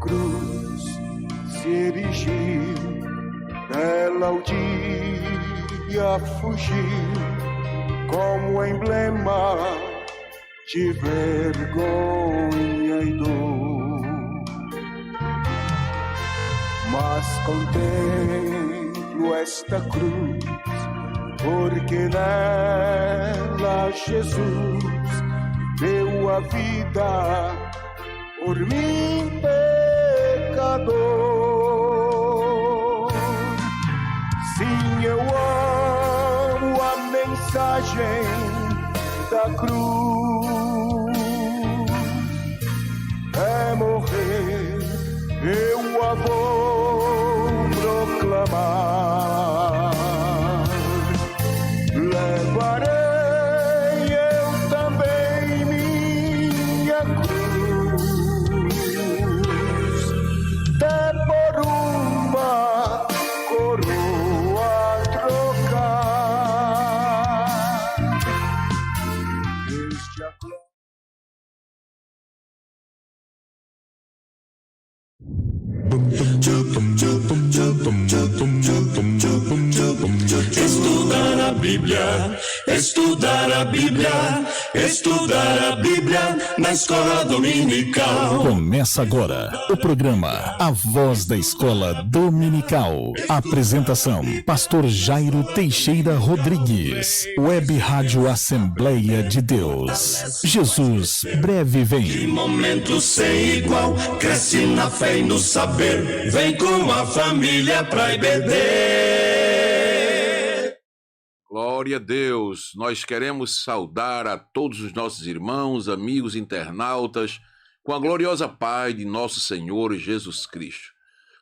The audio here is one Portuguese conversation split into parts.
cruz se erigiu, dela o dia fugiu, como emblema de vergonha e dor. Mas contemplo esta cruz, porque nela Jesus deu a vida por mim, pecador. Sim, eu amo a mensagem da cruz. É morrer, eu a vou proclamar. Levarei eu também minha cruz, até por uma coroa trocar. Este a Estudar a Bíblia, estudar a Bíblia, estudar a Bíblia na escola dominical. Começa agora o programa A Voz da Escola Dominical. Apresentação: Pastor Jairo Teixeira Rodrigues. Web Rádio Assembleia de Deus. Jesus breve Que vem. momento sem igual, cresce na fé e no saber, vem com a família pra IBD. Glória a Deus, nós queremos saudar a todos os nossos irmãos, amigos internautas, com a gloriosa paz de nosso Senhor Jesus Cristo.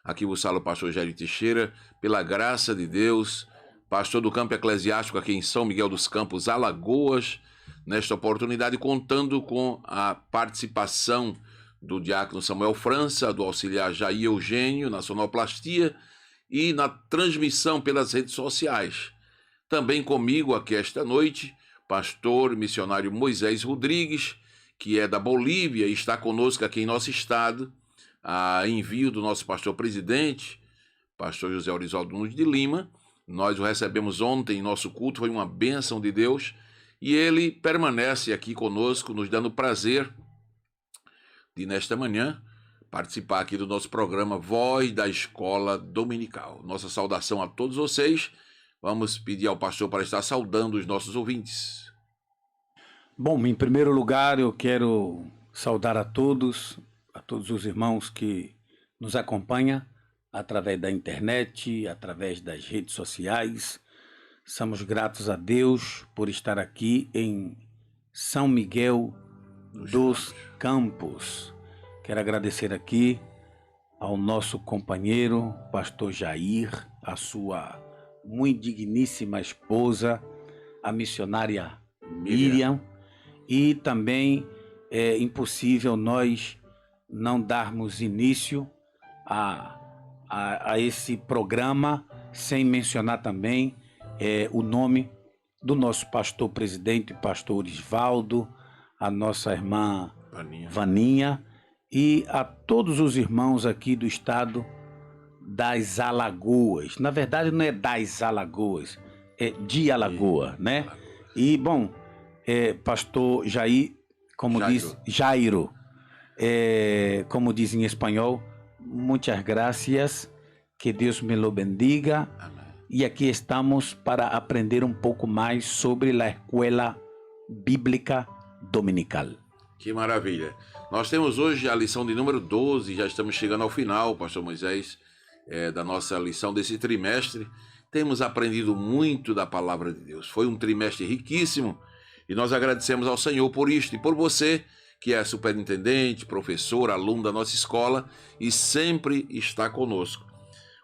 Aqui vos fala o pastor Jairo Teixeira, pela graça de Deus, pastor do campo eclesiástico aqui em São Miguel dos Campos, Alagoas, nesta oportunidade contando com a participação do diácono Samuel França, do auxiliar Jair Eugênio, na sonoplastia e na transmissão pelas redes sociais. Também comigo aqui esta noite, pastor missionário Moisés Rodrigues, que é da Bolívia e está conosco aqui em nosso estado, a envio do nosso pastor presidente, pastor José Orisoldo Nunes de Lima. Nós o recebemos ontem em nosso culto, foi uma bênção de Deus, e ele permanece aqui conosco, nos dando prazer de, nesta manhã, participar aqui do nosso programa Voz da Escola Dominical. Nossa saudação a todos vocês. Vamos pedir ao pastor para estar saudando os nossos ouvintes. Bom, em primeiro lugar, eu quero saudar a todos os irmãos que nos acompanham através da internet, através das redes sociais. Somos gratos a Deus por estar aqui em São Miguel dos Campos. Quero agradecer aqui ao nosso companheiro, pastor Jair, a sua muito digníssima esposa, a missionária Miriam, e também é impossível nós não darmos início a esse programa sem mencionar também o nome do nosso pastor presidente, pastor Orisvaldo, a nossa irmã Vaninha e a todos os irmãos aqui do estado das Alagoas. Na verdade não é das Alagoas, é de Alagoa, né? E bom, pastor Jair, como diz Jairo, como diz em espanhol, muitas gracias, que Deus me lo bendiga. Amém. E aqui estamos para aprender um pouco mais sobre a Escola Bíblica Dominical. Que maravilha! Nós temos hoje a lição de número 12, já estamos chegando ao final, pastor Moisés, da nossa lição desse trimestre. Temos aprendido muito da palavra de Deus. Foi um trimestre riquíssimo e nós agradecemos ao Senhor por isto e por você que é superintendente, professor, aluno da nossa escola e sempre está conosco.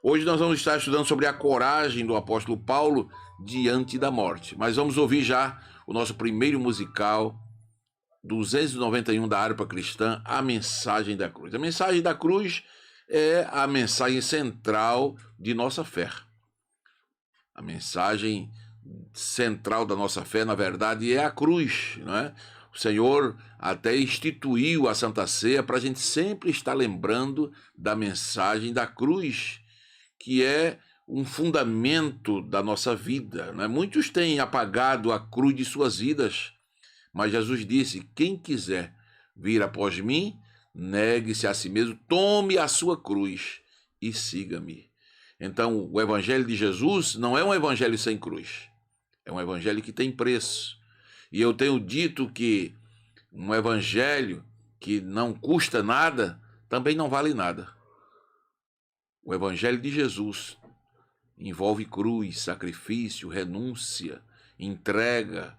Hoje nós vamos estar estudando sobre a coragem do apóstolo Paulo diante da morte. Mas vamos ouvir já o nosso primeiro musical, 291 da harpa cristã, A Mensagem da Cruz. A Mensagem da Cruz é a mensagem central de nossa fé. A mensagem central da nossa fé, na verdade, é a cruz, não é? O Senhor até instituiu a Santa Ceia para a gente sempre estar lembrando da mensagem da cruz, que é um fundamento da nossa vida, né? Muitos têm apagado a cruz de suas vidas, mas Jesus disse: quem quiser vir após mim, negue-se a si mesmo, tome a sua cruz e siga-me. Então, o evangelho de Jesus não é um evangelho sem cruz, é um evangelho que tem preço. E eu tenho dito que um evangelho que não custa nada também não vale nada. O evangelho de Jesus envolve cruz, sacrifício, renúncia, entrega.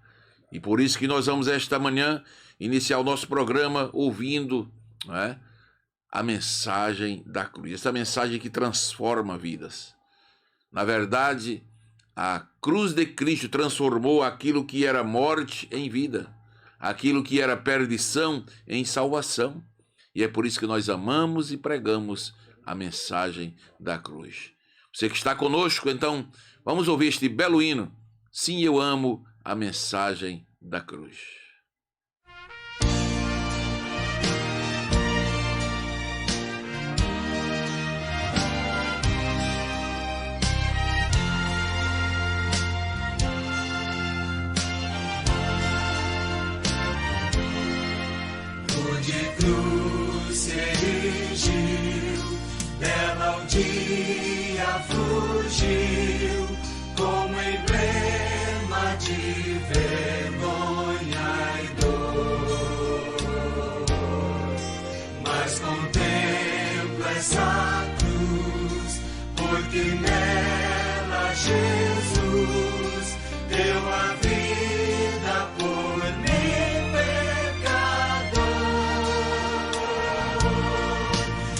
E por isso que nós vamos esta manhã iniciar o nosso programa ouvindo, né, a mensagem da cruz. Essa mensagem que transforma vidas. Na verdade, a cruz de Cristo transformou aquilo que era morte em vida, aquilo que era perdição em salvação. E é por isso que nós amamos e pregamos a mensagem da cruz. Você que está conosco, então, vamos ouvir este belo hino. Sim, eu amo a mensagem da cruz. De cruz se erigiu, dela um dia fugiu, como emblema de vergonha e dor. Mas contemplo essa cruz, porque nela Jesus deu a vida por mim.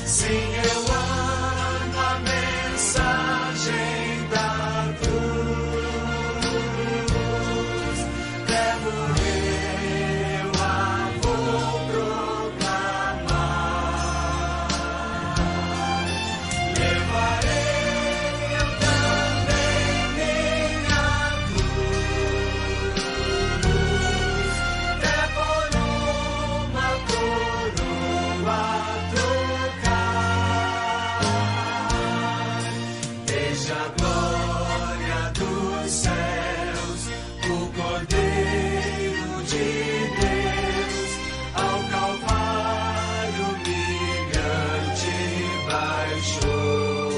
Sim, eu amo a mensagem da cruz. Levo eu a vou proclamar. Levarei eu também minha cruz, até por uma coroa a glória dos céus, o Cordeiro de Deus, ao Calvário humilhante baixou.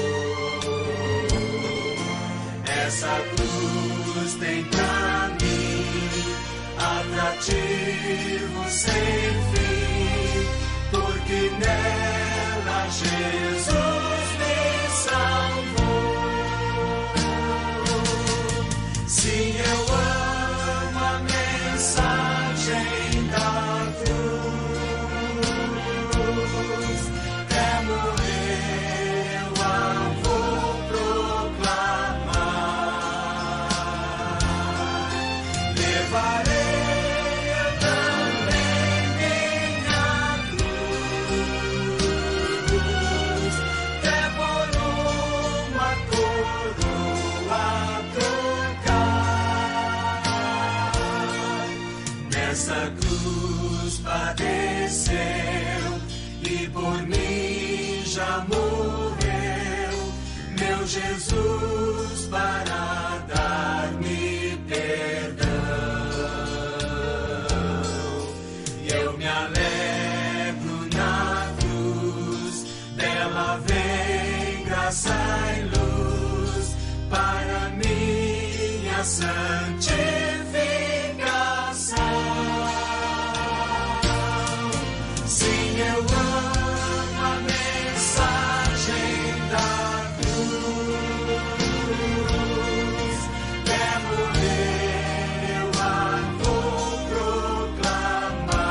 Essa cruz tem pra mim atrativo sem fim, porque nela Jesus me salvou. Sim, eu amo a mensagem da cruz. Até morrer eu a vou proclamar. Levarei eu também minha cruz, até por uma coroa trocar. Nessa cruz padeceu e por mim já morreu, meu Jesus, para dar-me perdão. E eu me alegro na cruz, dela vem graça e luz para minha santificação. Sim, eu amo a mensagem da cruz. Levo eu a vou proclamar.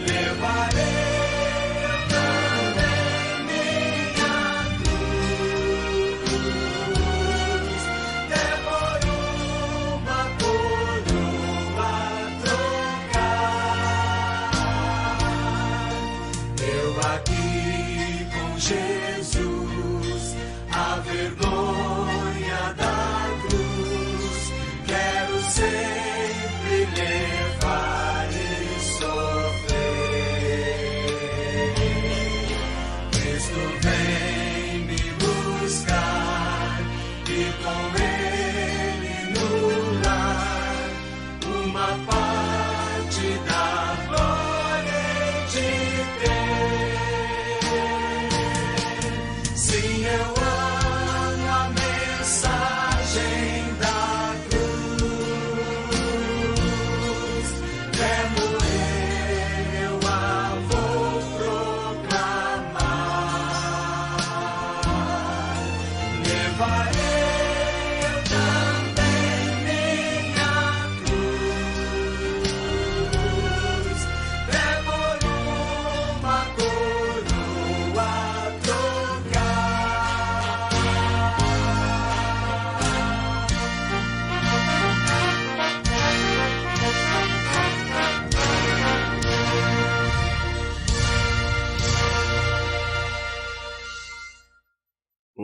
Levarei eu também minha cruz, até por uma coroa trocar. Eu aqui com Jesus, a vergonha da cruz, quero sem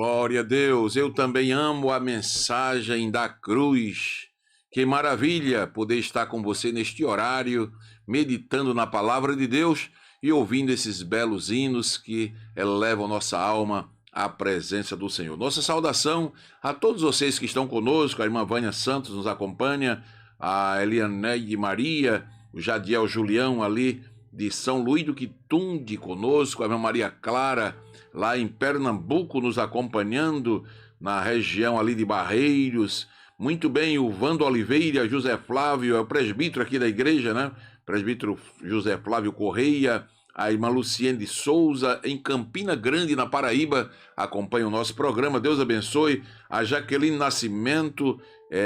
Glória a Deus, eu também amo a mensagem da cruz. Que maravilha poder estar com você neste horário, meditando na palavra de Deus e ouvindo esses belos hinos que elevam nossa alma à presença do Senhor. Nossa saudação a todos vocês que estão conosco, a irmã Vânia Santos nos acompanha, a Elianeide Maria, o Jadiel Julião ali de São Luís do Quitunde conosco, a irmã Maria Clara lá em Pernambuco nos acompanhando, na região ali de Barreiros. Muito bem, o Vando Oliveira, José Flávio, é o presbítero aqui da igreja, né? Presbítero José Flávio Correia, a irmã Luciene de Souza, em Campina Grande, na Paraíba, acompanha o nosso programa. Deus abençoe. A Jaqueline Nascimento,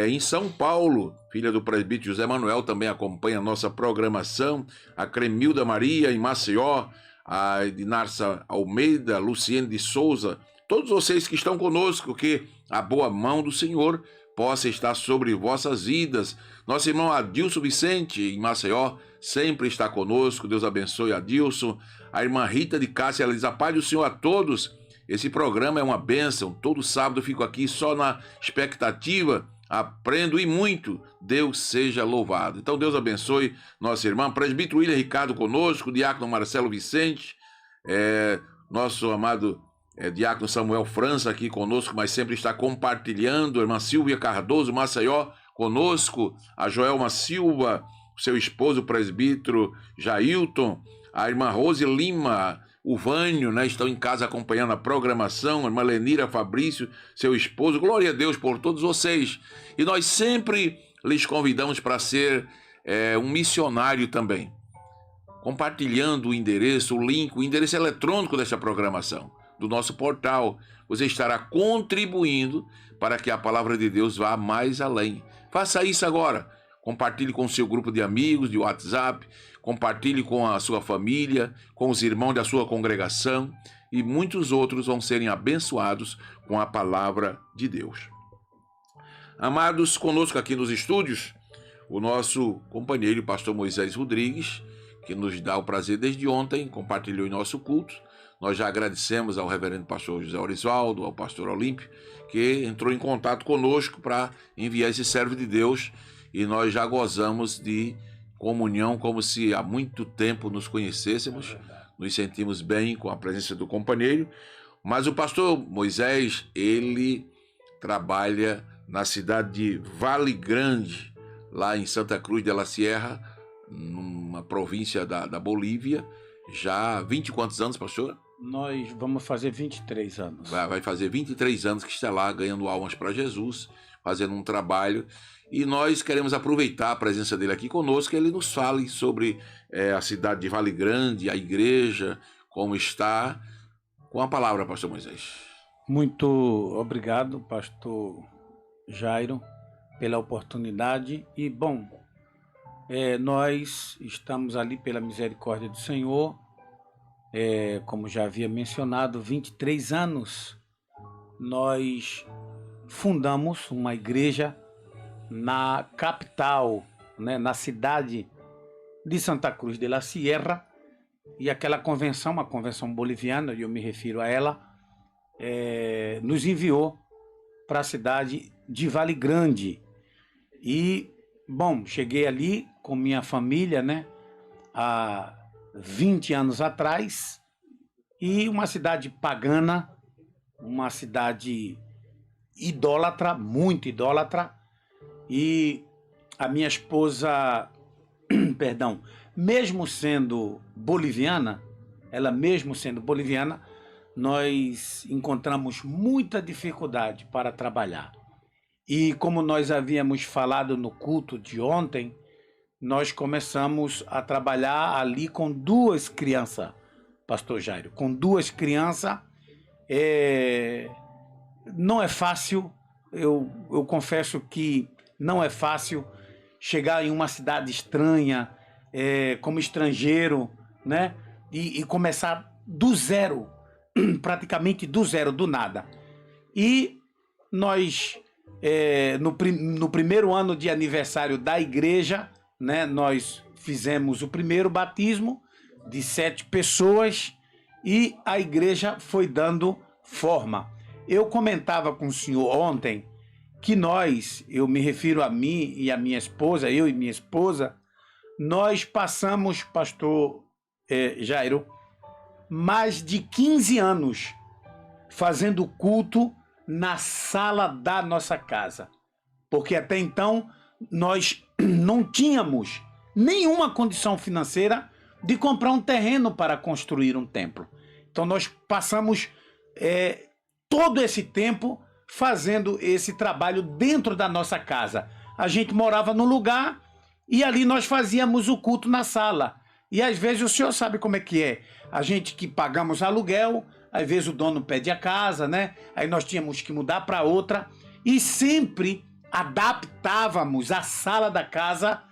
em São Paulo, filha do presbítero José Manuel, também acompanha a nossa programação. A Cremilda Maria, em Maceió, a Ednarça Almeida, Luciene de Souza, todos vocês que estão conosco, que a boa mão do Senhor possa estar sobre vossas vidas. Nosso irmão Adilson Vicente, em Maceió, sempre está conosco. Deus abençoe Adilson. A irmã Rita de Cássia, ela diz: a paz do Senhor a todos. Esse programa é uma bênção. Todo sábado eu fico aqui só na expectativa, aprendo e muito. Deus seja louvado. Então Deus abençoe nossa irmã. Presbítero William Ricardo conosco, diácono Marcelo Vicente, nosso amado diácono Samuel França aqui conosco, mas sempre está compartilhando. A irmã Silvia Cardoso, Maceió, conosco. A Joelma Silva, seu esposo, o presbítero Jailton. A irmã Rose Lima, o Vânio, né, estão em casa acompanhando a programação. A irmã Lenira Fabrício, seu esposo. Glória a Deus por todos vocês. E nós sempre lhes convidamos para ser um missionário também, compartilhando o endereço, o link, o endereço eletrônico desta programação, do nosso portal. Você estará contribuindo para que a palavra de Deus vá mais além. Faça isso agora. Compartilhe com o seu grupo de amigos, de WhatsApp, compartilhe com a sua família, com os irmãos da sua congregação, e muitos outros vão serem abençoados com a palavra de Deus. Amados, conosco aqui nos estúdios, o nosso companheiro, o pastor Moisés Rodrigues, que nos dá o prazer desde ontem, compartilhou em nosso culto. Nós já agradecemos ao reverendo pastor José Orisvaldo, ao pastor Olímpio, que entrou em contato conosco para enviar esse servo de Deus, e nós já gozamos de comunhão como se há muito tempo nos conhecêssemos. Nos sentimos bem com a presença do companheiro. Mas o pastor Moisés, ele trabalha na cidade de Vale Grande, lá em Santa Cruz de la Sierra, numa província da Bolívia, já há 20 e quantos anos, pastor? Nós vamos fazer 23 anos. Vai fazer 23 anos que está lá ganhando almas para Jesus, fazendo um trabalho. E nós queremos aproveitar a presença dele aqui conosco, que ele nos fale sobre a cidade de Vale Grande, a igreja, como está. Com a palavra, pastor Moisés. Muito obrigado, pastor Jairo, pela oportunidade. E, bom, nós estamos ali pela misericórdia do Senhor, como já havia mencionado, 23 anos. Nós fundamos uma igreja na capital, né, na cidade de Santa Cruz de la Sierra, e aquela convenção, uma convenção boliviana, e eu me refiro a ela, nos enviou para a cidade de Vale Grande. E, bom, cheguei ali com minha família, né, há 20 anos atrás, e uma cidade pagana, uma cidade idólatra, muito idólatra, e a minha esposa, perdão, mesmo sendo boliviana, nós encontramos muita dificuldade para trabalhar. E como nós havíamos falado no culto de ontem, nós começamos a trabalhar ali com 2 crianças, pastor Jairo, com 2 crianças. Não é fácil, eu confesso que não é fácil chegar em uma cidade estranha, como estrangeiro, né? E começar do zero, praticamente do zero, do nada. E nós, no primeiro ano de aniversário da igreja, né, nós fizemos o primeiro batismo de 7 pessoas, e a igreja foi dando forma. eu comentava com o senhor ontem que nós, eu me refiro a mim e a minha esposa, eu e minha esposa, nós passamos, pastor Jairo, mais de 15 anos fazendo culto na sala da nossa casa. Porque até então nós não tínhamos nenhuma condição financeira de comprar um terreno para construir um templo. Então nós passamos todo esse tempo fazendo esse trabalho dentro da nossa casa. A gente morava num lugar e ali nós fazíamos o culto na sala. E às vezes o senhor sabe como é que é. A gente que pagamos aluguel, às vezes o dono pede a casa, né? Aí nós tínhamos que mudar para outra e sempre adaptávamos a sala da casa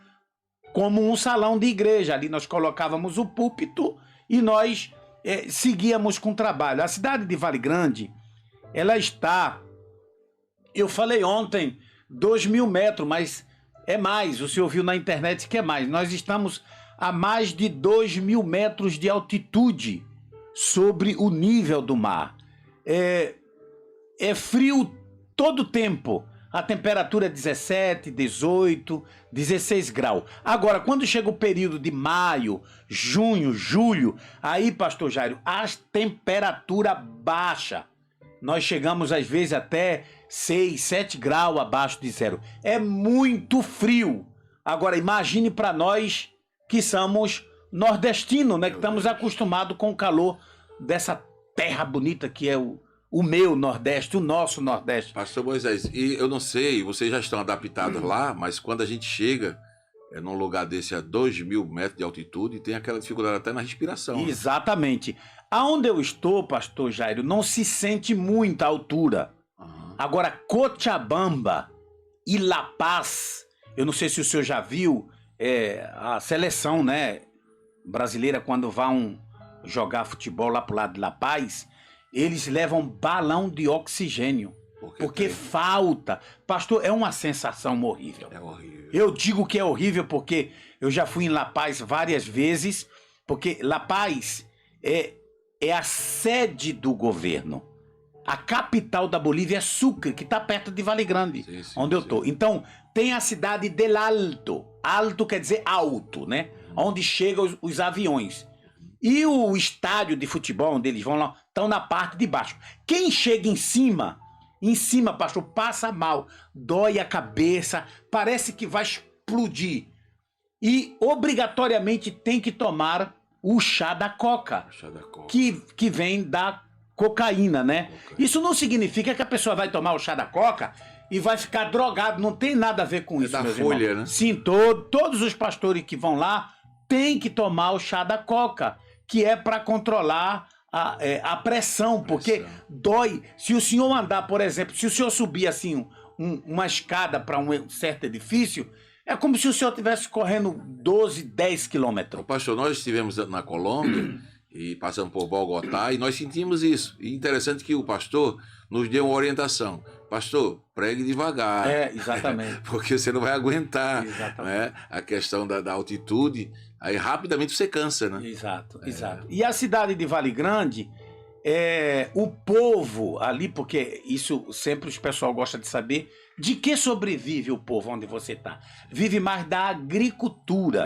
como um salão de igreja. Ali nós colocávamos o púlpito e nós seguíamos com o trabalho. A cidade de Vale Grande, ela está, eu falei ontem, 2.000 metros, mas é mais. O senhor viu na internet que é mais. Nós estamos a mais de 2.000 metros de altitude sobre o nível do mar. É frio todo o tempo. A temperatura é 17, 18, 16 graus. Agora, quando chega o período de maio, junho, julho, aí, pastor Jairo, a temperatura baixa. Nós chegamos, às vezes, até 6, 7 graus abaixo de zero. É muito frio. Agora, imagine para nós que somos nordestinos, né? Que estamos acostumados com o calor dessa terra bonita que é o meu Nordeste, o nosso Nordeste. Pastor Moisés, e eu não sei, vocês já estão adaptados lá, mas quando a gente chega num lugar desse a 2.000 metros de altitude, tem aquela dificuldade até na respiração. Exatamente. Né? Aonde eu estou, pastor Jairo, não se sente muita altura. Uhum. Agora, Cochabamba e La Paz, eu não sei se o senhor já viu, a seleção, né, brasileira, quando vão jogar futebol lá pro lado de La Paz, eles levam balão de oxigênio. Porque falta. Pastor, é uma sensação horrível. É horrível. Eu digo que é horrível porque eu já fui em La Paz várias vezes, porque La Paz é a sede do governo. A capital da Bolívia é Sucre, que está perto de Vale Grande, onde eu estou. Então, tem a cidade del Alto. Alto quer dizer alto, né? Onde chegam os aviões. E o estádio de futebol, onde eles vão lá, estão na parte de baixo. Quem chega em cima, pastor, passa mal. Dói a cabeça, parece que vai explodir. E, obrigatoriamente, tem que tomar o chá da coca. Que vem da cocaína, né? Isso não significa que a pessoa vai tomar o chá da coca e vai ficar drogado. Não tem nada a ver com isso, da meus folha, irmãos. Né? Sim, todos os pastores que vão lá têm que tomar o chá da coca, que é para controlar a pressão, porque dói. Se o senhor andar, por exemplo, se o senhor subir assim uma escada para um certo edifício, é como se o senhor estivesse correndo 12, 10 quilômetros. Pastor, nós estivemos na Colômbia e passamos por Bogotá e nós sentimos isso. E interessante que o pastor nos deu uma orientação. Pastor, pregue devagar. Exatamente. Porque você não vai aguentar, né, a questão da altitude. Aí rapidamente você cansa, né? Exato. E a cidade de Vale Grande, o povo ali, porque isso sempre os pessoal gosta de saber, de que sobrevive o povo onde você está? Vive mais da agricultura.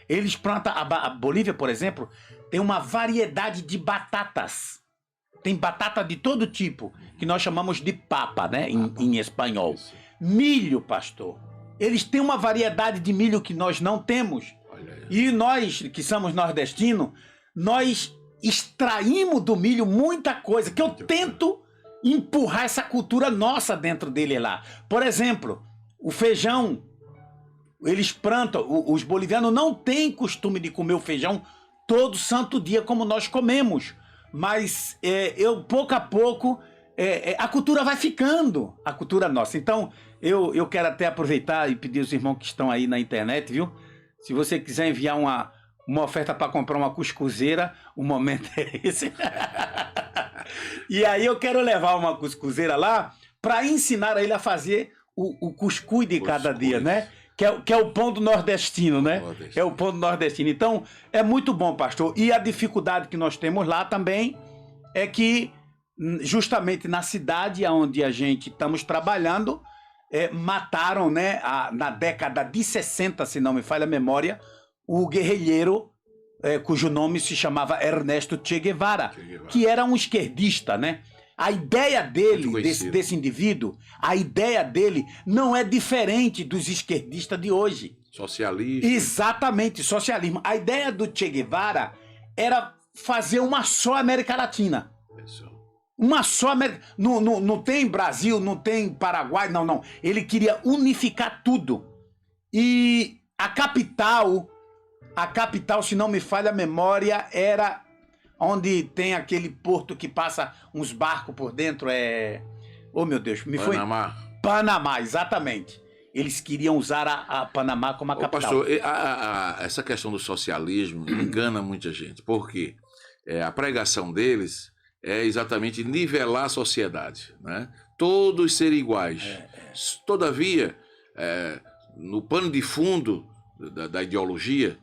Eles plantam, a Bolívia, por exemplo, tem uma variedade de batatas. Tem batata de todo tipo, que nós chamamos de papa, né, em espanhol. Isso. Milho, pastor. Eles têm uma variedade de milho que nós não temos. E nós, que somos nordestinos, nós extraímos do milho muita coisa, que eu tento empurrar essa cultura nossa dentro dele lá. Por exemplo, o feijão, eles plantam, os bolivianos não têm costume de comer o feijão todo santo dia como nós comemos. Mas pouco a pouco, a cultura vai ficando, a cultura nossa. Então, eu quero até aproveitar e pedir aos irmãos que estão aí na internet, viu? Se você quiser enviar uma oferta para comprar uma cuscuzeira, o momento é esse. E aí eu quero levar uma cuscuzeira lá para ensinar a ele a fazer o cuscuz de cada dia, né? Que é o pão do nordestino, né? É o pão do nordestino. Então, é muito bom, pastor. E a dificuldade que nós temos lá também é que justamente na cidade onde a gente estamos trabalhando, mataram, né, na década de 60, se não me falha a memória, o guerrilheiro cujo nome se chamava Ernesto Che Guevara, que era um esquerdista, né? A ideia dele, desse indivíduo, a ideia dele não é diferente dos esquerdistas de hoje. Socialista. Exatamente, socialismo. A ideia do Che Guevara era fazer uma só América Latina. Uma só América... Não tem Brasil, não tem Paraguai, não. Ele queria unificar tudo. E a capital, se não me falha a memória, era onde tem aquele porto que passa uns barcos por dentro, Oh, meu Deus, Panamá. Panamá, exatamente. Eles queriam usar a Panamá como a capital. Pastor, essa questão do socialismo engana muita gente, porque a pregação deles é exatamente nivelar a sociedade, né? Todos serem iguais. Todavia, no pano de fundo da ideologia,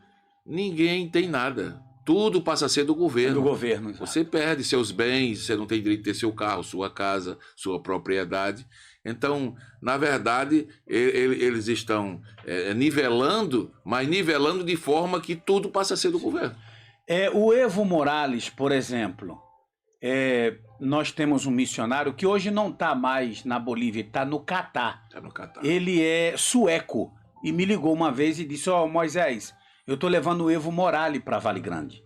ninguém tem nada. Tudo passa a ser do governo. Do governo. Você perde seus bens, você não tem direito de ter seu carro, sua casa, sua propriedade. Então, na verdade, eles estão nivelando, mas nivelando de forma que tudo passa a ser do governo. O Evo Morales, por exemplo, nós temos um missionário que hoje não está mais na Bolívia, está no Catar. Está no Catar. Ele é sueco e me ligou uma vez e disse: Moisés, eu estou levando o Evo Morales para Vale Grande.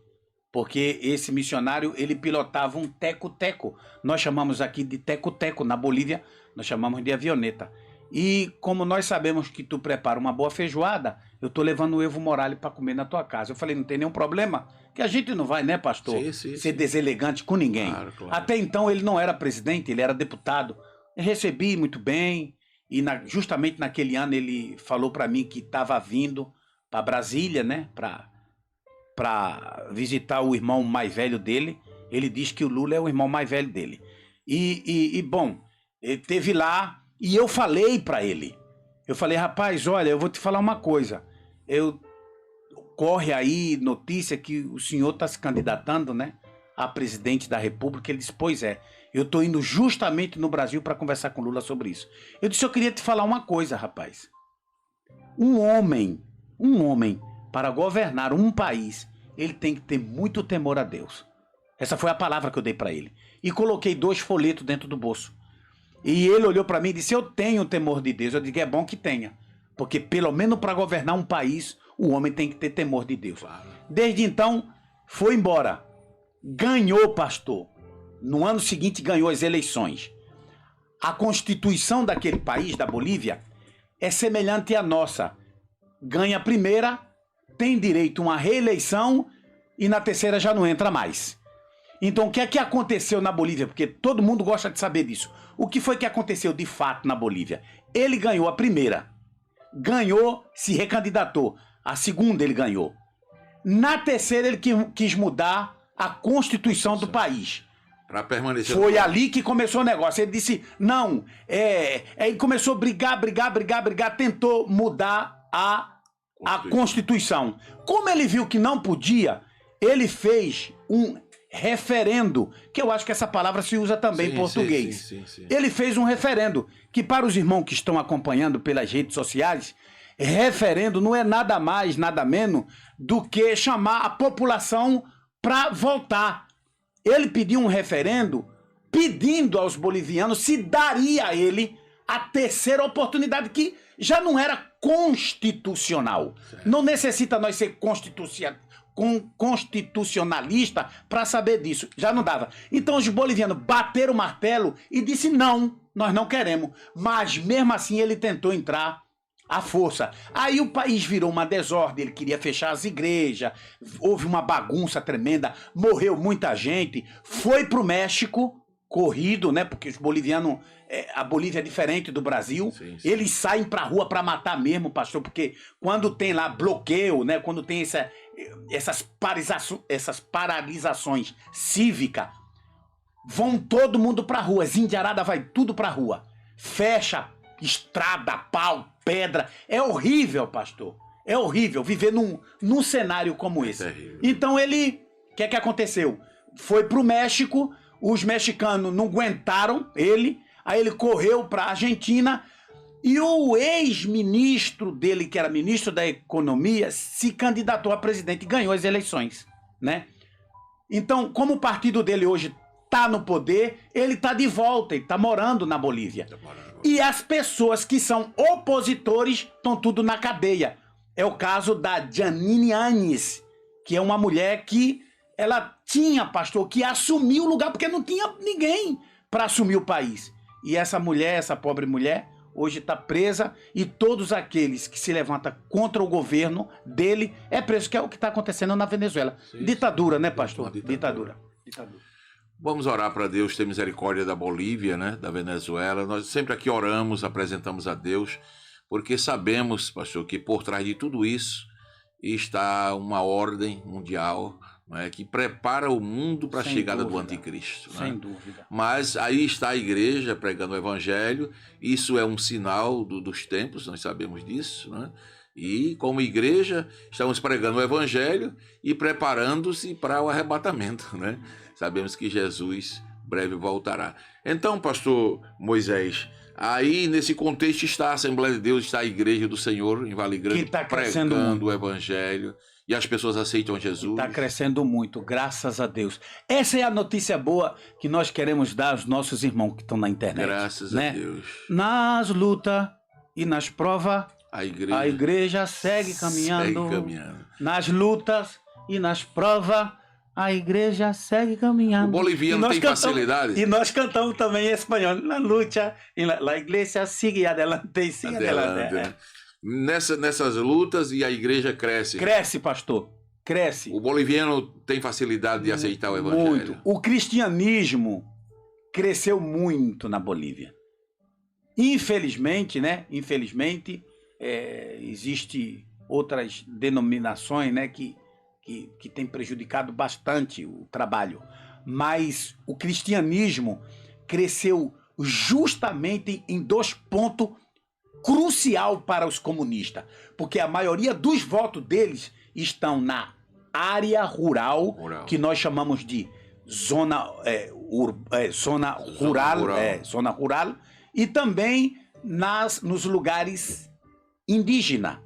Porque esse missionário, ele pilotava um teco-teco. Nós chamamos aqui de teco-teco. Na Bolívia, nós chamamos de avioneta. E como nós sabemos que tu prepara uma boa feijoada, eu estou levando o Evo Morales para comer na tua casa. Eu falei, não tem nenhum problema, que a gente não vai, né, pastor, ser deselegante com ninguém. Claro. Até então ele não era presidente, ele era deputado. Eu recebi muito bem e justamente naquele ano ele falou para mim que estava vindo para Brasília, né, para visitar o irmão mais velho dele. Ele diz que o Lula é o irmão mais velho dele. Bom, ele teve lá e eu falei para ele. Eu falei, rapaz, olha, eu vou te falar uma coisa. Corre aí notícia que o senhor está se candidatando, né, a presidente da República. Ele disse, pois é. Eu estou indo justamente no Brasil para conversar com o Lula sobre isso. Eu disse, eu queria te falar uma coisa, rapaz. Um homem, para governar um país, ele tem que ter muito temor a Deus. Essa foi a palavra que eu dei para ele. E coloquei 2 folhetos dentro do bolso. E ele olhou para mim e disse, eu tenho temor de Deus. Eu digo, é bom que tenha. Porque pelo menos para governar um país, o homem tem que ter temor de Deus. Desde então, foi embora. Ganhou, pastor. No ano seguinte, ganhou as eleições. A Constituição daquele país, da Bolívia, é semelhante à nossa. Ganha a primeira, tem direito a uma reeleição e na terceira já não entra mais. Então o que é que aconteceu na Bolívia? Porque todo mundo gosta de saber disso. O que foi que aconteceu de fato na Bolívia? Ele ganhou a primeira. Ganhou, se recandidatou. A segunda ele ganhou. Na terceira ele quis mudar a Constituição do país. Para permanecer. Foi ali que começou o negócio. Ele disse, não, ele começou a brigar, tentou mudar a Constituição. Como ele viu que não podia, ele fez um referendo, que eu acho que essa palavra se usa também em português. Sim. Ele fez um referendo, que para os irmãos que estão acompanhando pelas redes sociais, referendo não é nada mais, nada menos do que chamar a população para votar. Ele pediu um referendo pedindo aos bolivianos se daria a ele a terceira oportunidade, que já não era constitucional. Certo. Não necessita nós ser constitucionalista para saber disso. Já não dava. Então os bolivianos bateram o martelo e disse não, nós não queremos. Mas mesmo assim ele tentou entrar à força. Aí o país virou uma desordem, ele queria fechar as igrejas, houve uma bagunça tremenda, morreu muita gente, foi pro México, corrido, né? Porque os bolivianos, a Bolívia é diferente do Brasil, sim. Eles saem pra rua pra matar mesmo, pastor, porque quando tem lá bloqueio, né? Quando tem essas paralisações cívicas, vão todo mundo pra rua, as indiaradas vai tudo pra rua, fecha estrada, pau, pedra, é horrível, pastor, é horrível viver num cenário como esse. Então ele, o que aconteceu? Foi pro México. os mexicanos não aguentaram ele, aí ele correu para a Argentina e o ex-ministro dele, que era ministro da Economia, se candidatou a presidente e ganhou as eleições, né? Então, como o partido dele hoje está no poder, ele está de volta, ele está morando na Bolívia. E as pessoas que são opositores estão tudo na cadeia. É o caso da Janine Áñez, que é uma mulher que ela tinha, pastor, que assumiu o lugar porque não tinha ninguém para assumir o país. E essa mulher, essa pobre mulher, hoje está presa e todos aqueles que se levantam contra o governo dele é preso, que é o que está acontecendo na Venezuela. Sim, ditadura, sim. Né, pastor? Ditadura. Ditadura. Vamos orar para Deus ter misericórdia da Bolívia, né, da Venezuela. Nós sempre aqui oramos, apresentamos a Deus, porque sabemos, pastor, que por trás de tudo isso está uma ordem mundial, né, que prepara o mundo para a chegada do anticristo. Sem né? dúvida. Mas aí está a igreja pregando o evangelho, isso é um sinal dos tempos, nós sabemos disso, né? E como igreja estamos pregando o evangelho e preparando-se para o arrebatamento, né? Sabemos que Jesus breve voltará. Então, pastor Moisés, aí nesse contexto está a Assembleia de Deus, está a igreja do Senhor em Vale Grande, Que tá crescendo pregando muito. o evangelho e as pessoas aceitam Jesus. Está crescendo muito, graças a Deus. Essa é a notícia boa que nós queremos dar aos nossos irmãos que estão na internet. Graças né? a Deus. Nas lutas e nas provas, A igreja, a igreja segue caminhando. segue caminhando. Nas lutas e nas provas, a igreja segue caminhando. O boliviano E nós tem facilidade? E nós cantamos também em espanhol. Na luta, e la igreja sigue adelante, sigue adelante. né? Nessas lutas e a igreja cresce. Cresce, pastor. Cresce. O boliviano tem facilidade de aceitar o evangelho. Muito. O cristianismo cresceu muito na Bolívia. Infelizmente, né? Infelizmente, existe outras denominações, né? Que tem prejudicado bastante o trabalho. Mas o cristianismo cresceu justamente em 2 pontos crucial para os comunistas, porque a maioria dos votos deles estão na área rural. Que nós chamamos de zona rural, e também nos lugares indígenas.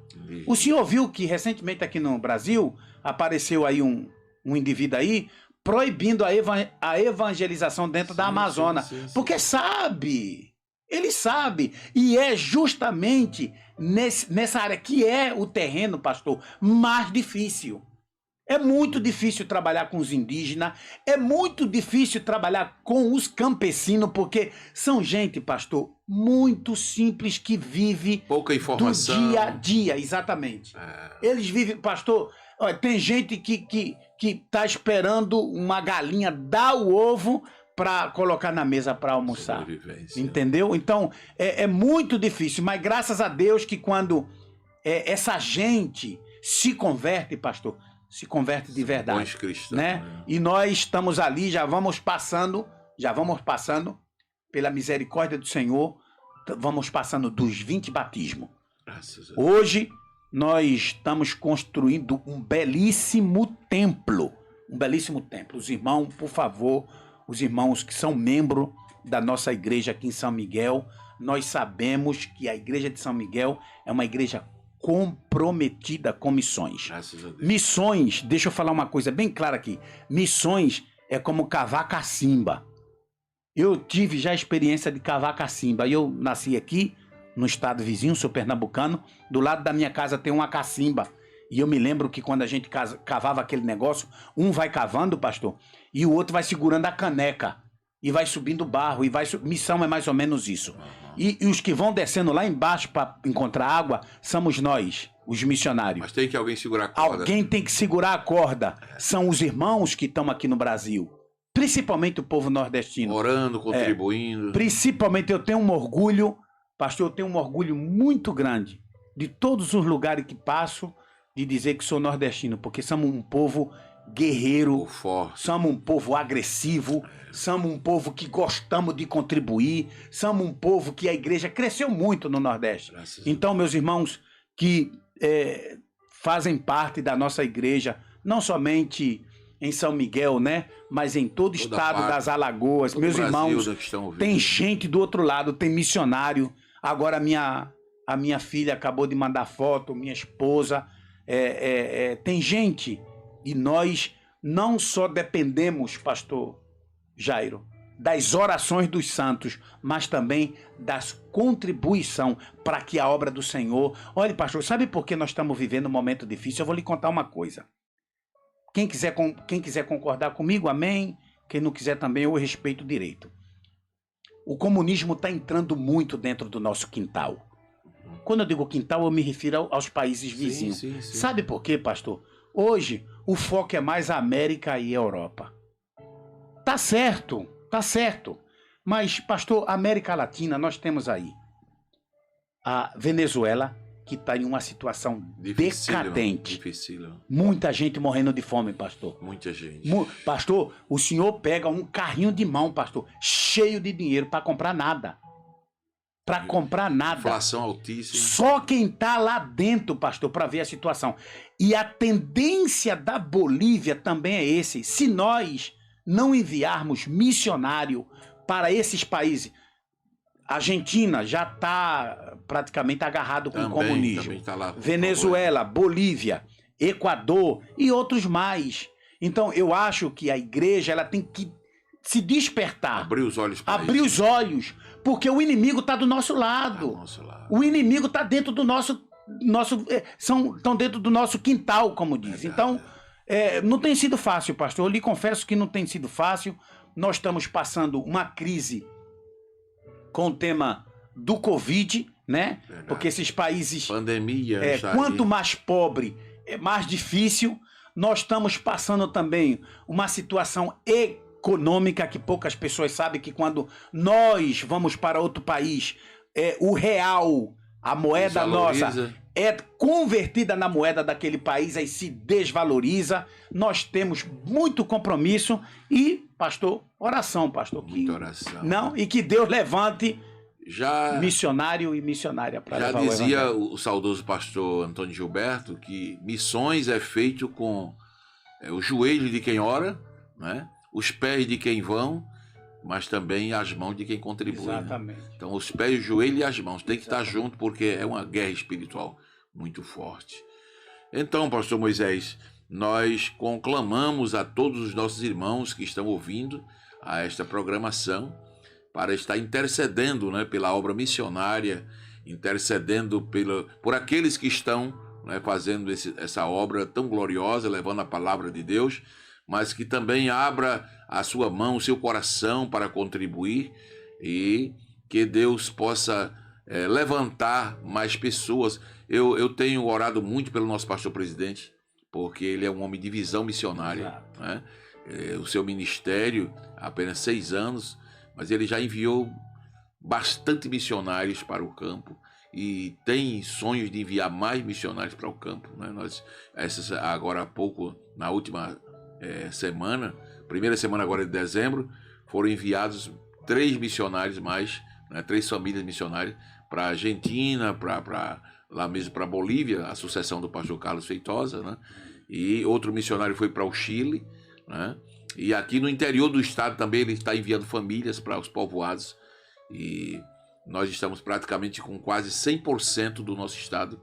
O senhor viu que recentemente aqui no Brasil apareceu aí um indivíduo aí proibindo a evangelização dentro da Amazônia, sim. porque sabe. Ele sabe, e é justamente nessa área que é o terreno, pastor, mais difícil. É muito difícil trabalhar com os indígenas, é muito difícil trabalhar com os campesinos, porque são gente, pastor, muito simples que vive pouca informação do dia a dia, exatamente. Eles vivem, pastor, olha, tem gente que tá esperando uma galinha dar o ovo para colocar na mesa para almoçar. Entendeu? Então, é muito difícil, mas graças a Deus que quando essa gente se converte, pastor, se converte de verdade. Bons cristãos, né? E nós estamos ali, já vamos passando pela misericórdia do Senhor, vamos passando dos 20 batismos. Graças a Deus. Hoje, nós estamos construindo um belíssimo templo. Um belíssimo templo. Os irmãos, por favor, os irmãos que são membros da nossa igreja aqui em São Miguel, nós sabemos que a igreja de São Miguel é uma igreja comprometida com missões. Graças a Deus. Missões, deixa eu falar uma coisa bem clara aqui. Missões é como cavar cacimba. Eu tive já a experiência de cavar cacimba. Eu nasci aqui, no estado vizinho, sou pernambucano. Do lado da minha casa tem uma cacimba. E eu me lembro que quando a gente cavava aquele negócio, um vai cavando, pastor, e o outro vai segurando a caneca. E vai subindo barro. Missão é mais ou menos isso. E os que vão descendo lá embaixo para encontrar água, somos nós, os missionários. Mas tem que alguém segurar a corda. Alguém tem que segurar a corda. São os irmãos que estão aqui no Brasil. Principalmente o povo nordestino. Orando, contribuindo. Principalmente eu tenho um orgulho, pastor, eu tenho um orgulho muito grande de todos os lugares que passo, de dizer que sou nordestino, porque somos um povo guerreiro, somos um povo agressivo, somos um povo que gostamos de contribuir, somos um povo que a igreja cresceu muito no Nordeste. Então, meus irmãos que fazem parte da nossa igreja, não somente em São Miguel, né? Mas em todo o Toda estado parte, das Alagoas, todo meus o Brasil, irmãos, né, que estão ouvindo. tem gente do outro lado, tem missionário. Agora a minha filha acabou de mandar foto, minha esposa. Tem gente. E nós não só dependemos, pastor Jairo, das orações dos santos, mas também das contribuição para que a obra do Senhor... Olha, pastor, sabe por que nós estamos vivendo um momento difícil? Eu vou lhe contar uma coisa. Quem quiser concordar comigo, amém. Quem não quiser também, eu respeito o direito. O comunismo está entrando muito dentro do nosso quintal. Quando eu digo quintal, eu me refiro aos países vizinhos. Sim. Sabe por quê, pastor? Hoje, o foco é mais a América e a Europa. Tá certo. Mas, pastor, América Latina, nós temos aí a Venezuela, que está em uma situação decadente. Dificílimo. Muita gente morrendo de fome, pastor. Muita gente. Pastor, o senhor pega um carrinho de mão, pastor, cheio de dinheiro para comprar nada. Para comprar nada. Inflação altíssima. Só quem está lá dentro, pastor, para ver a situação. E a tendência da Bolívia também é esse. Se nós não enviarmos missionário para esses países, a Argentina já está praticamente agarrado com o comunismo. Também tá lá, Venezuela, Bolívia, Equador e outros mais. Então, eu acho que a igreja ela tem que se despertar. Abrir os olhos para Abrir os olhos, porque o inimigo está do nosso lado. O inimigo está dentro do estão dentro do nosso quintal, como diz. Então, não tem sido fácil, pastor. Eu lhe confesso que não tem sido fácil. Nós estamos passando uma crise com o tema do Covid, né? Verdade. Porque esses países... Pandemia. quanto mais pobre, é mais difícil. Nós estamos passando também uma situação econômica que poucas pessoas sabem, que quando nós vamos para outro país, o real, a moeda nossa, é convertida na moeda daquele país, aí se desvaloriza. Nós temos muito compromisso e, pastor, oração, pastor. Muita oração. Não, e que Deus levante missionário e missionária para levar o evangelho. Já dizia o saudoso pastor Antônio Gilberto que missões é feito com o joelho de quem ora, né? Os pés de quem vão, mas também as mãos de quem contribui. Exatamente. Né? Então, os pés, o joelho e as mãos tem que estar junto, porque é uma guerra espiritual muito forte. Então, pastor Moisés, nós conclamamos a todos os nossos irmãos que estão ouvindo a esta programação para estar intercedendo, né, pela obra missionária, intercedendo por aqueles que estão, né, fazendo essa obra tão gloriosa, levando a palavra de Deus, mas que também abra a sua mão, o seu coração para contribuir e que Deus possa levantar mais pessoas. Eu tenho orado muito pelo nosso pastor presidente, porque ele é um homem de visão missionária, né? O seu ministério, há apenas 6 anos, mas ele já enviou bastante missionários para o campo e tem sonhos de enviar mais missionários para o campo, né? Agora há pouco, na última semana, primeira semana agora de dezembro, foram enviados 3 missionários mais, né, 3 famílias missionárias para a Argentina, para lá mesmo para a Bolívia, a sucessão do pastor Carlos Feitosa, né? E outro missionário foi para o Chile, né? E aqui no interior do estado também ele está enviando famílias para os povoados e nós estamos praticamente com quase 100% do nosso estado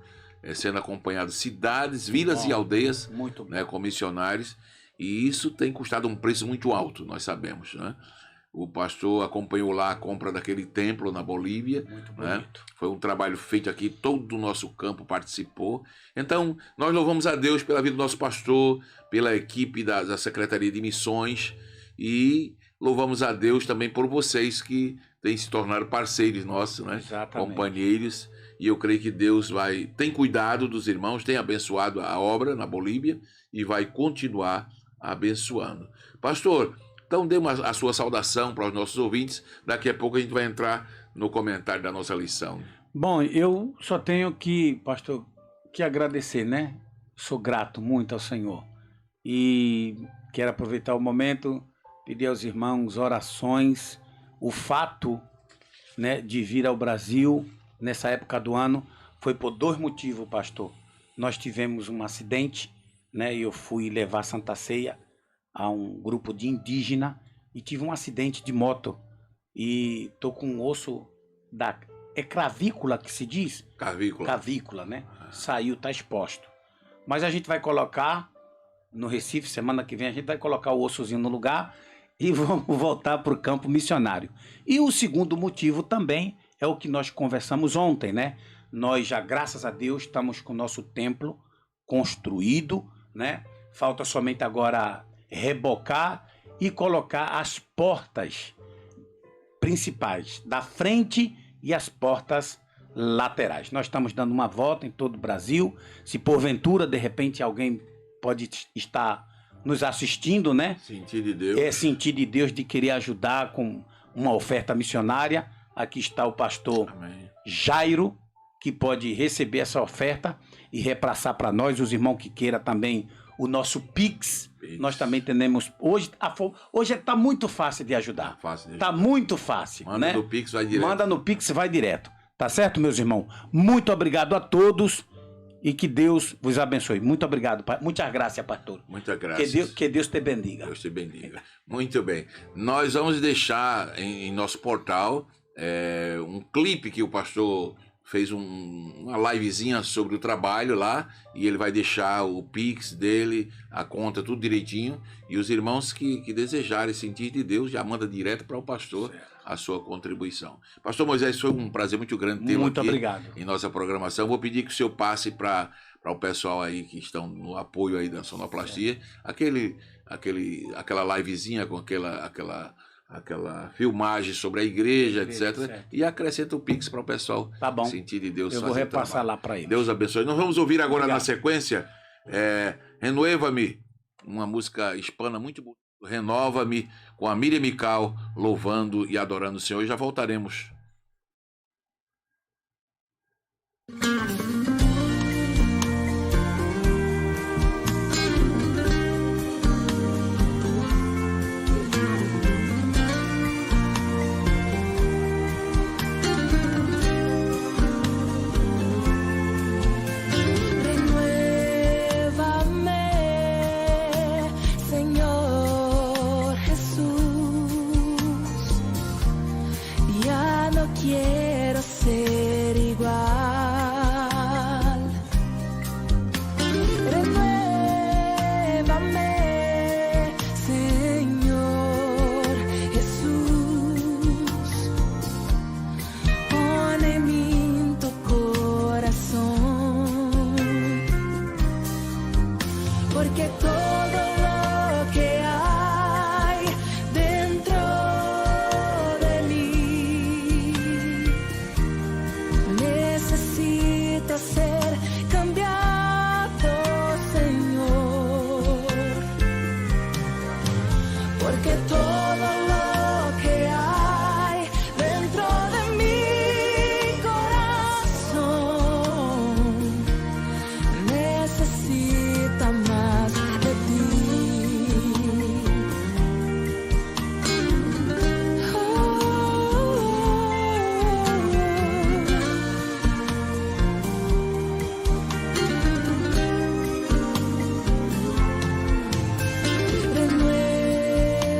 sendo acompanhado, cidades, vilas e aldeias, né, com missionários, e isso tem custado um preço muito alto, nós sabemos, né? O pastor acompanhou lá a compra daquele templo na Bolívia. Muito bonito. Né? Foi um trabalho feito aqui, todo o nosso campo participou. Então, nós louvamos a Deus pela vida do nosso pastor, pela equipe da Secretaria de Missões e louvamos a Deus também por vocês que têm se tornado parceiros nossos, né? Companheiros. E eu creio que Deus tem cuidado dos irmãos, tem abençoado a obra na Bolívia e vai continuar abençoando. Pastor, então dê a sua saudação para os nossos ouvintes. Daqui a pouco a gente vai entrar no comentário da nossa lição. Bom, eu só tenho que, pastor, que agradecer, né? Sou grato muito ao Senhor. E quero aproveitar o momento, pedir aos irmãos orações. O fato, né, de vir ao Brasil nessa época do ano foi por 2 motivos, pastor. Nós tivemos um acidente, né? E eu fui levar Santa Ceia a um grupo de indígena e tive um acidente de moto. E tô com um osso da... É clavícula que se diz? Cavícula. Cavícula, né? Saiu, tá exposto. Mas a gente vai colocar no Recife, semana que vem, a gente vai colocar o ossozinho no lugar e vamos voltar para o campo missionário. E o segundo motivo também é o que nós conversamos ontem, né? Nós já, graças a Deus, estamos com o nosso templo construído, né? Falta somente agora rebocar e colocar as portas principais da frente e as portas laterais. Nós estamos dando uma volta em todo o Brasil. Se porventura, de repente, alguém pode estar nos assistindo, né? Sentir de Deus. É sentir de Deus de querer ajudar com uma oferta missionária. Aqui está o pastor Amém. Jairo, que pode receber essa oferta e repassar para nós, os irmãos que queiram também o nosso Pix. Nós também temos... Hoje está muito fácil de ajudar. Fácil de Está muito fácil, Manda né? no Pix, vai direto. Manda no Pix, vai direto. Tá certo, meus irmãos? Muito obrigado a todos e que Deus vos abençoe. Muito obrigado. Muitas graças, pastor. Muitas graças. Que Deus te bendiga. Deus te bendiga. Muito bem. Nós vamos deixar em nosso portal um clipe que o pastor fez uma livezinha sobre o trabalho lá, e ele vai deixar o Pix dele, a conta, tudo direitinho, e os irmãos que desejarem sentir de Deus, já manda direto para o pastor a sua contribuição. Pastor Moisés, foi um prazer muito grande tê-lo Muito aqui obrigado. em nossa programação. Vou pedir que o senhor passe para o pessoal aí que estão no apoio aí da sonoplastia, aquela livezinha com aquela filmagem sobre a igreja, etc. Certo. E acrescenta o Pix para o pessoal Tá bom. sentir de Deus. Eu vou fazer repassar trabalho. lá para ele. Deus abençoe. Nós vamos ouvir agora Obrigado. na sequência Renueva-me, uma música hispana muito bonita. Renova-me, com a Miriam Mical louvando e adorando o Senhor. E já voltaremos. Renuévame, Señor Jesús. Ya no quiero ser igual. Renuévame, Señor Jesús. Pon en mí tu corazón, porque todo lo que hay dentro de mí necesita ser cambiado, Señor, porque todo lo que hay dentro de mi corazón necesita más de ti.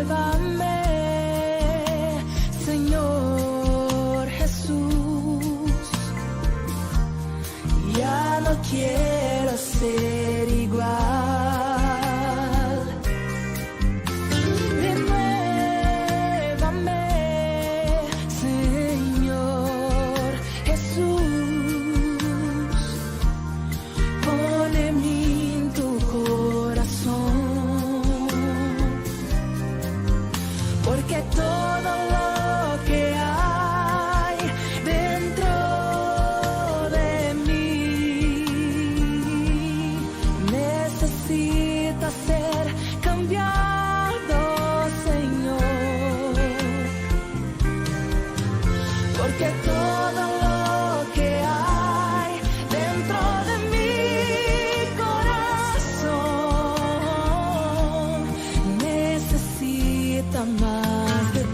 Renuévame, Señor Jesús. Ya no quiero ser igual. Renuévame, Señor Jesús. Pon en mí tu corazón, porque todo lo que hay dentro de mí necesita ser cambiado, Señor, porque todo lo que hay dentro de mi corazón necesita más de ti.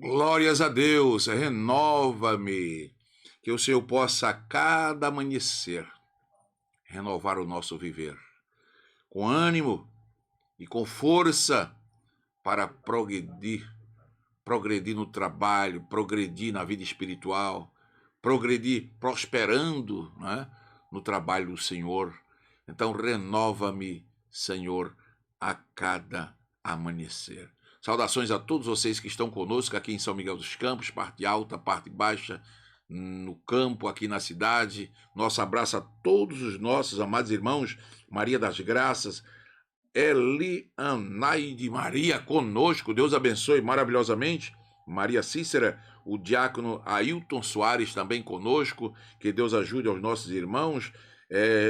Glórias a Deus, renova-me, que o Senhor possa a cada amanhecer renovar o nosso viver, com ânimo e com força para progredir no trabalho, progredir na vida espiritual, progredir prosperando, né, no trabalho do Senhor. Então renova-me, Senhor, a cada amanhecer. Saudações a todos vocês que estão conosco aqui em São Miguel dos Campos, parte alta, parte baixa, no campo, aqui na cidade. Nosso abraço a todos os nossos amados irmãos, Maria das Graças, Elianaide Maria conosco, Deus abençoe maravilhosamente. Maria Cícera, o diácono Ailton Soares também conosco, que Deus ajude aos nossos irmãos.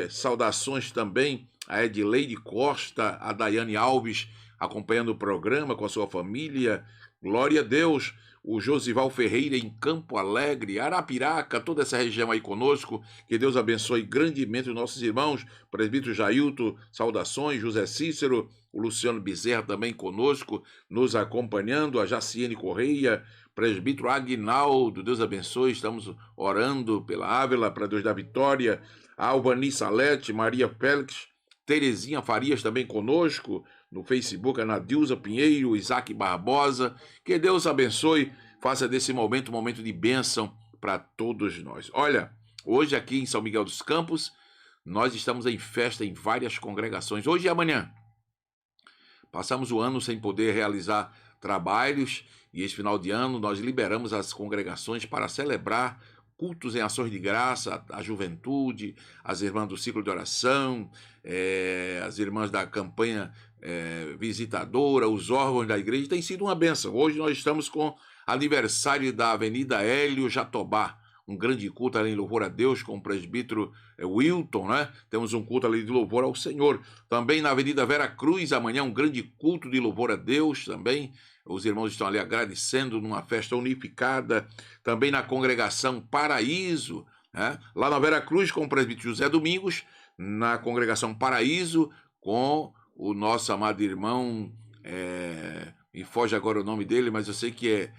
Saudações também a Edileide Costa, a Daiane Alves, acompanhando o programa com a sua família. Glória a Deus. O Josival Ferreira em Campo Alegre, Arapiraca, toda essa região aí conosco. Que Deus abençoe grandemente os nossos irmãos. Presbítero Jailton, saudações. José Cícero, o Luciano Bezerra também conosco, nos acompanhando. A Jaciene Correia, presbítero Aguinaldo, Deus abençoe. Estamos orando pela Ávila, para Deus dar vitória. A Alvani Salete, Maria Félix, Terezinha Farias também conosco. No Facebook, a Nadilza Pinheiro, Isaac Barbosa. Que Deus abençoe, faça desse momento um momento de bênção para todos nós. Olha, hoje aqui em São Miguel dos Campos, nós estamos em festa em várias congregações. Hoje e amanhã. Passamos o ano sem poder realizar trabalhos e esse final de ano nós liberamos as congregações para celebrar cultos em ações de graça, a juventude, as irmãs do ciclo de oração, as irmãs da campanha visitadora, os órgãos da igreja. Tem sido uma bênção. Hoje nós estamos com aniversário da Avenida Hélio Jatobá, um grande culto ali em louvor a Deus com o presbítero Wilton, né? Temos um culto ali de louvor ao Senhor. Também na Avenida Vera Cruz, amanhã um grande culto de louvor a Deus também. Os irmãos estão ali agradecendo numa festa unificada. Também na congregação Paraíso, né? Lá na Vera Cruz com o presbítero José Domingos, na congregação Paraíso com o nosso amado irmão, me foge agora o nome dele, mas eu sei que é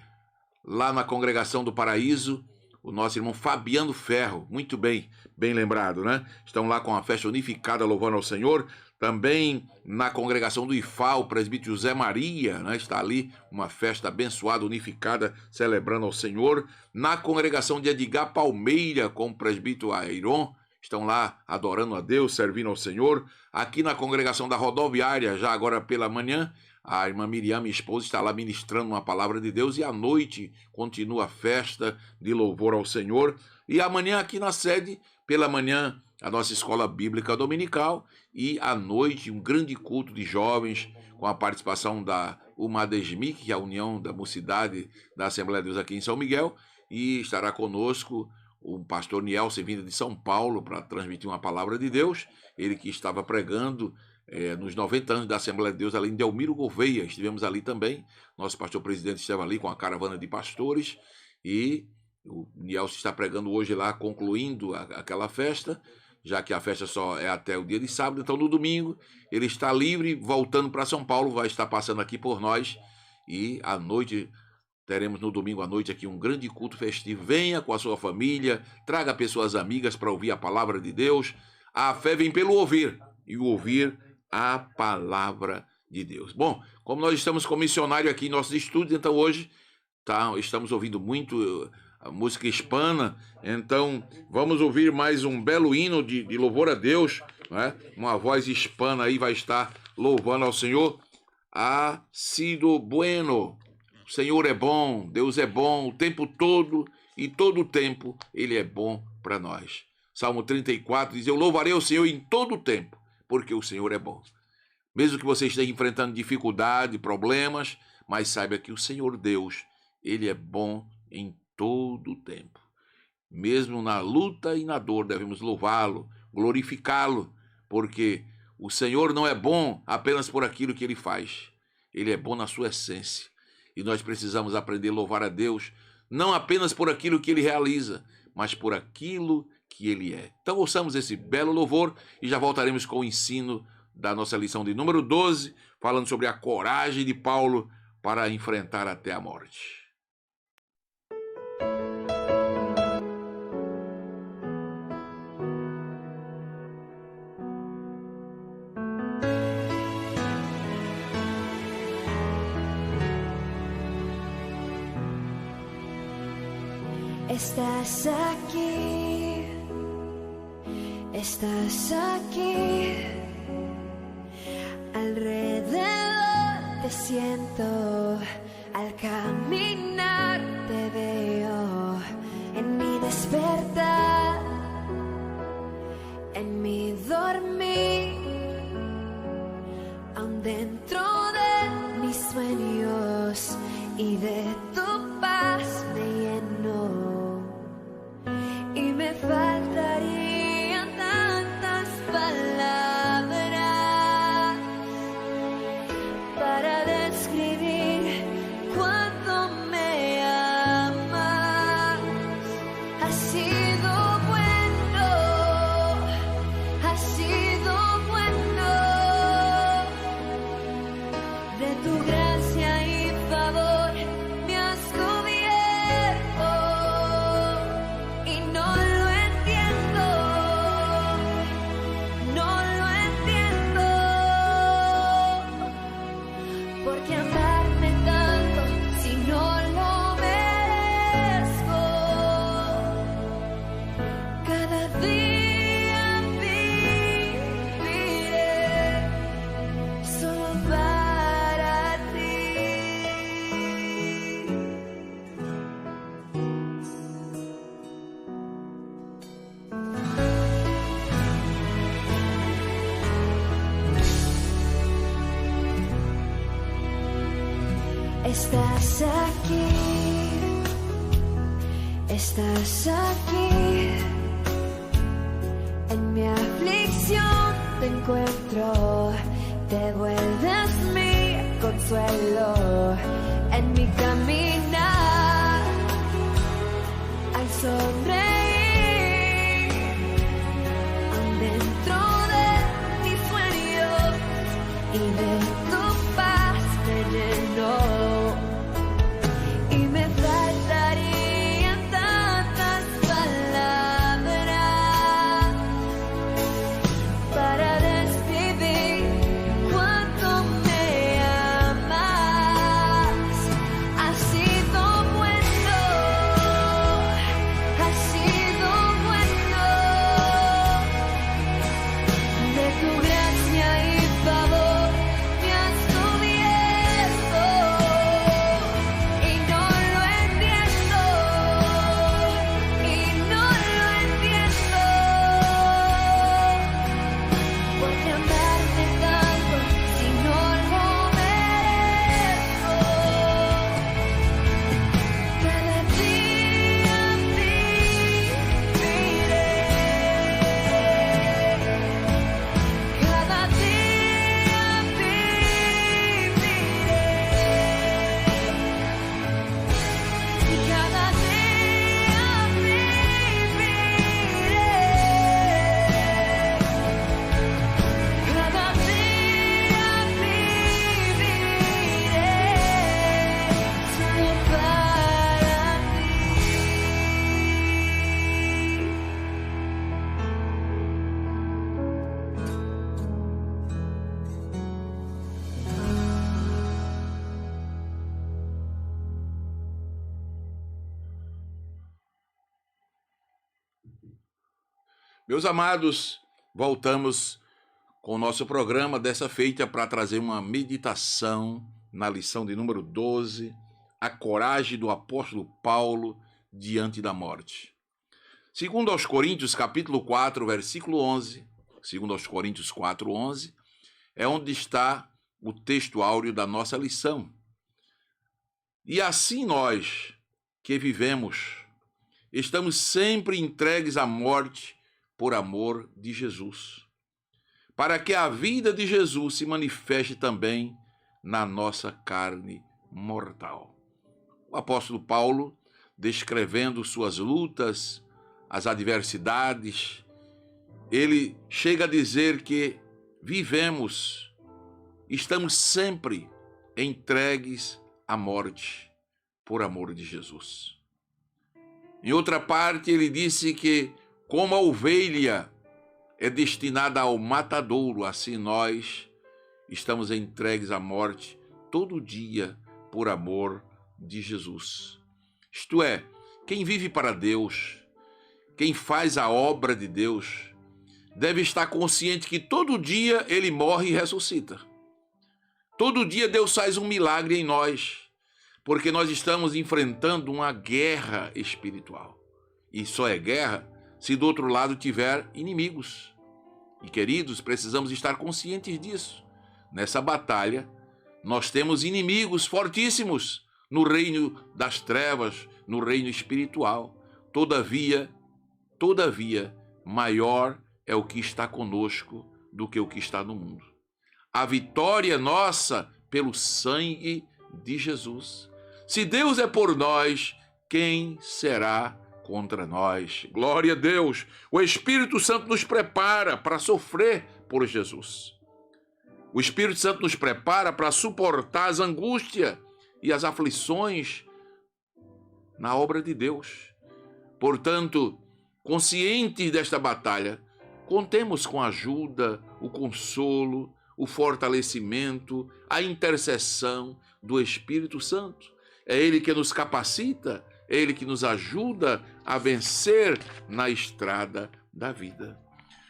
lá na congregação do Paraíso, o nosso irmão Fabiano Ferro, muito bem, bem lembrado, né? Estão lá com a festa unificada, louvando ao Senhor. Também na congregação do IFA, o presbítero José Maria, né? Está ali uma festa abençoada, unificada, celebrando ao Senhor. Na congregação de Edgar Palmeira, com o presbítero Airon, estão lá adorando a Deus, servindo ao Senhor. Aqui na congregação da rodoviária, já agora pela manhã, a irmã Miriam, minha esposa, está lá ministrando uma palavra de Deus. E à noite continua a festa de louvor ao Senhor. E amanhã aqui na sede, pela manhã, a nossa escola bíblica dominical. E à noite, um grande culto de jovens, com a participação da UMADESMIC, que é a União da Mocidade da Assembleia de Deus aqui em São Miguel. E estará conosco o pastor Nielsen, vindo de São Paulo, para transmitir uma palavra de Deus. Ele que estava pregando nos 90 anos da Assembleia de Deus, ali em Delmiro Gouveia. Estivemos ali também. Nosso pastor presidente esteve ali com a caravana de pastores. E o Nielsen está pregando hoje lá, concluindo aquela festa, já que a festa só é até o dia de sábado. Então, no domingo, ele está livre, voltando para São Paulo, vai estar passando aqui por nós. E à noite, teremos no domingo à noite aqui um grande culto festivo. Venha com a sua família, traga pessoas amigas para ouvir a palavra de Deus. A fé vem pelo ouvir, e o ouvir a palavra de Deus. Bom, como nós estamos com missionário aqui em nossos estúdios, então hoje estamos ouvindo muito a música hispana. Então vamos ouvir mais um belo hino de louvor a Deus, né? Uma voz hispana aí vai estar louvando ao Senhor. Ha sido bueno. O Senhor é bom, Deus é bom o tempo todo, e todo o tempo Ele é bom para nós. Salmo 34 diz: eu louvarei o Senhor em todo o tempo, porque o Senhor é bom. Mesmo que você esteja enfrentando dificuldade, problemas, mas saiba que o Senhor Deus, Ele é bom em todo o tempo. Mesmo na luta e na dor, devemos louvá-lo, glorificá-lo, porque o Senhor não é bom apenas por aquilo que Ele faz. Ele é bom na sua essência. E nós precisamos aprender a louvar a Deus, não apenas por aquilo que Ele realiza, mas por aquilo que Ele é. Então ouçamos esse belo louvor e já voltaremos com o ensino da nossa lição de número 12, falando sobre a coragem de Paulo para enfrentar até a morte. Estás aquí, estás aquí, alrededor te siento, al caminar te veo, en mi despertar, en mi dormir, aún dentro de mis sueños y de tu paz me lleno. Y me faltarían tantas palabras para describir cuánto me amas. Has sido bueno, has sido bueno. De tu gracia y favor me has cubierto. Y no lo entiendo, no lo entiendo. ¿Por qué amarme tanto si no lo merezco? Cada día viviré solo para ti. Estás aquí, estás aquí, en mi aflicción te encuentro, te vuelves mi consuelo, en mi caminar, al sonreír, aún dentro de mis sueños y de tu paz me lleno. Y me faltarían tantas palabras para describir cuánto me amas. Has sido bueno, has sido bueno. De tu gracia y favor me has cubierto. Y no lo entiendo, y no lo entiendo. ¿Por qué amarte tanto si no lo merezco? Cada día viviré, cada día viviré, y cada día viviré, cada día viviré solo para ti. Meus amados, voltamos com o nosso programa, dessa feita para trazer uma meditação na lição de número 12, a coragem do apóstolo Paulo diante da morte. Segundo aos Coríntios, capítulo 4, versículo 11, segundo aos Coríntios 4, 11, é onde está o texto áureo da nossa lição. E assim nós, que vivemos, estamos sempre entregues à morte por amor de Jesus, para que a vida de Jesus se manifeste também na nossa carne mortal. O apóstolo Paulo, descrevendo suas lutas, as adversidades, ele chega a dizer que vivemos, estamos sempre entregues à morte por amor de Jesus. Em outra parte, ele disse que, como a ovelha é destinada ao matadouro, assim nós estamos entregues à morte todo dia por amor de Jesus. Isto é, Quem vive para Deus, quem faz a obra de Deus, deve estar consciente que todo dia ele morre e ressuscita. Todo dia Deus faz um milagre em nós, porque nós estamos enfrentando uma guerra espiritual. E só é guerra se do outro lado tiver inimigos. E, queridos, precisamos estar conscientes disso. Nessa batalha, nós temos inimigos fortíssimos no reino das trevas, no reino espiritual. Todavia, maior é o que está conosco do que o que está no mundo. A vitória nossa pelo sangue de Jesus. Se Deus é por nós, quem será contra nós? Glória a Deus! O Espírito Santo nos prepara para sofrer por Jesus. O Espírito Santo nos prepara para suportar as angústias e as aflições na obra de Deus. Portanto, conscientes desta batalha, contemos com a ajuda, o consolo, o fortalecimento, a intercessão do Espírito Santo. É Ele que nos capacita, é Ele que nos ajuda a vencer na estrada da vida.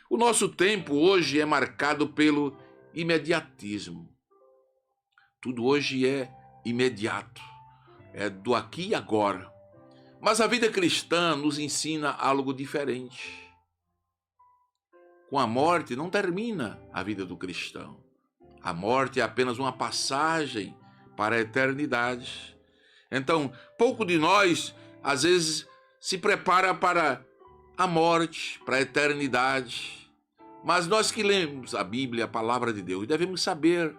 O nosso tempo hoje é marcado pelo imediatismo. Tudo hoje é imediato, é do aqui e agora. Mas a vida cristã nos ensina algo diferente. Com a morte não termina a vida do cristão. A morte é apenas uma passagem para a eternidade. Então, pouco de nós, às vezes, se prepara para a morte, para a eternidade. Mas nós que lemos a Bíblia, a palavra de Deus, devemos saber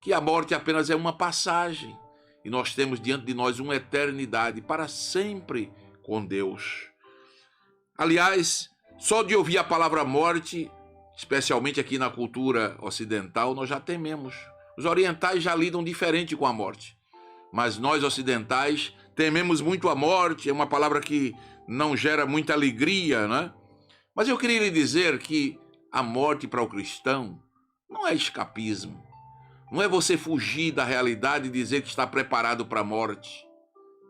que a morte apenas é uma passagem. E nós temos diante de nós uma eternidade para sempre com Deus. Aliás, só de ouvir a palavra morte, especialmente aqui na cultura ocidental, nós já tememos. Os orientais já lidam diferente com a morte. Mas nós ocidentais tememos muito a morte, é uma palavra que não gera muita alegria, né? Mas eu queria lhe dizer que a morte para o cristão não é escapismo. Não é você fugir da realidade e dizer que está preparado para a morte.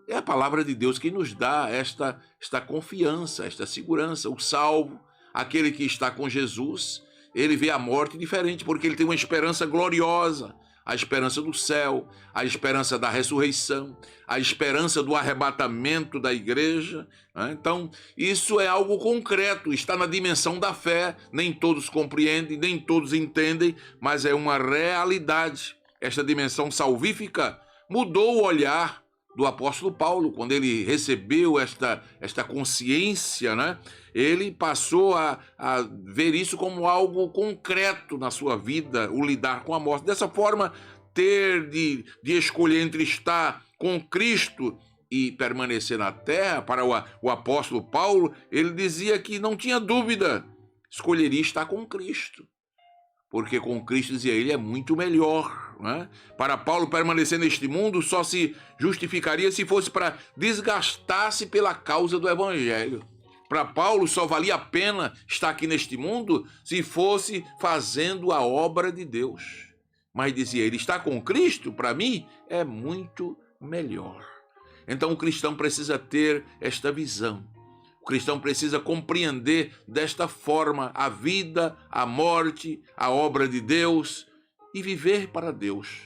É a palavra de Deus que nos dá esta confiança, esta segurança. O salvo, aquele que está com Jesus, ele vê a morte diferente, porque ele tem uma esperança gloriosa. A esperança do céu, a esperança da ressurreição, a esperança do arrebatamento da igreja. Então, isso é algo concreto, está na dimensão da fé. Nem todos compreendem, nem todos entendem, mas é uma realidade. Esta dimensão salvífica mudou o olhar do apóstolo Paulo, quando ele recebeu esta consciência, né? Ele passou a ver isso como algo concreto na sua vida, o lidar com a morte. Dessa forma, ter de escolher entre estar com Cristo e permanecer na terra, para o apóstolo Paulo, ele dizia que não tinha dúvida, escolheria estar com Cristo. Porque com Cristo, dizia ele, é muito melhor. Né? Para Paulo, permanecer neste mundo só se justificaria se fosse para desgastar-se pela causa do Evangelho. Para Paulo, só valia a pena estar aqui neste mundo se fosse fazendo a obra de Deus. Mas dizia ele, estar com Cristo, para mim, é muito melhor. Então o cristão precisa ter esta visão. O cristão precisa compreender desta forma a vida, a morte, a obra de Deus e viver para Deus.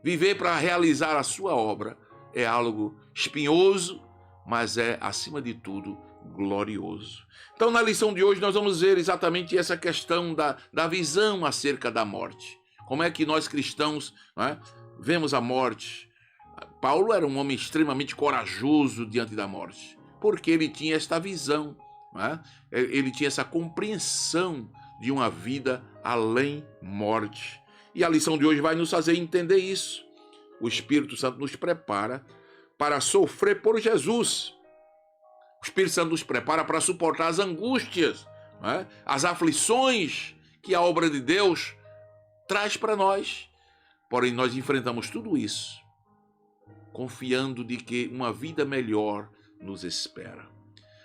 Viver para realizar a sua obra é algo espinhoso, mas é, acima de tudo, glorioso. Então, na lição de hoje, nós vamos ver exatamente essa questão da visão acerca da morte. Como é que nós cristãos, né, vemos a morte? Paulo era um homem extremamente corajoso diante da morte, porque ele tinha esta visão, né? Ele tinha essa compreensão de uma vida além morte. E a lição de hoje vai nos fazer entender isso. O Espírito Santo nos prepara para sofrer por Jesus. O Espírito Santo nos prepara para suportar as angústias, né? As aflições que a obra de Deus traz para nós. Porém, nós enfrentamos tudo isso confiando de que uma vida melhor nos espera.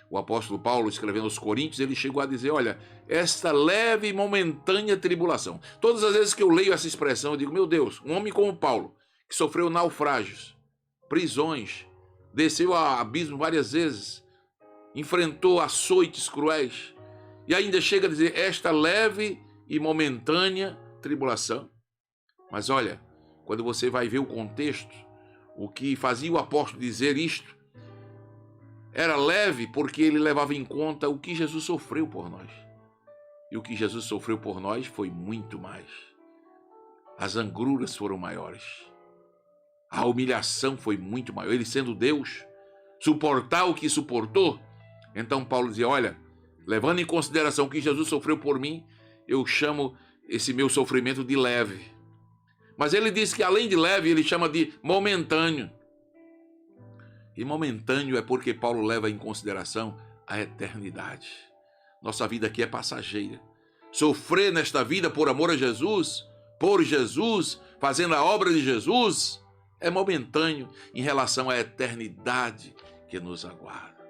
O apóstolo Paulo, escrevendo aos Coríntios, ele chegou a dizer, olha, esta leve e momentânea tribulação. Todas as vezes que eu leio essa expressão, eu digo, meu Deus, um homem como Paulo, que sofreu naufrágios, prisões, desceu ao abismo várias vezes, enfrentou açoites cruéis, e ainda chega a dizer, esta leve e momentânea tribulação. Mas olha, quando você vai ver o contexto, o que fazia o apóstolo dizer isto, era leve porque ele levava em conta o que Jesus sofreu por nós. E o que Jesus sofreu por nós foi muito mais. As angruras foram maiores. A humilhação foi muito maior. Ele sendo Deus, suportar o que suportou. Então Paulo dizia, olha, levando em consideração o que Jesus sofreu por mim, eu chamo esse meu sofrimento de leve. Mas ele diz que além de leve, ele chama de momentâneo. E momentâneo é porque Paulo leva em consideração a eternidade. Nossa vida aqui é passageira. Sofrer nesta vida por amor a Jesus, por Jesus, fazendo a obra de Jesus, é momentâneo em relação à eternidade que nos aguarda.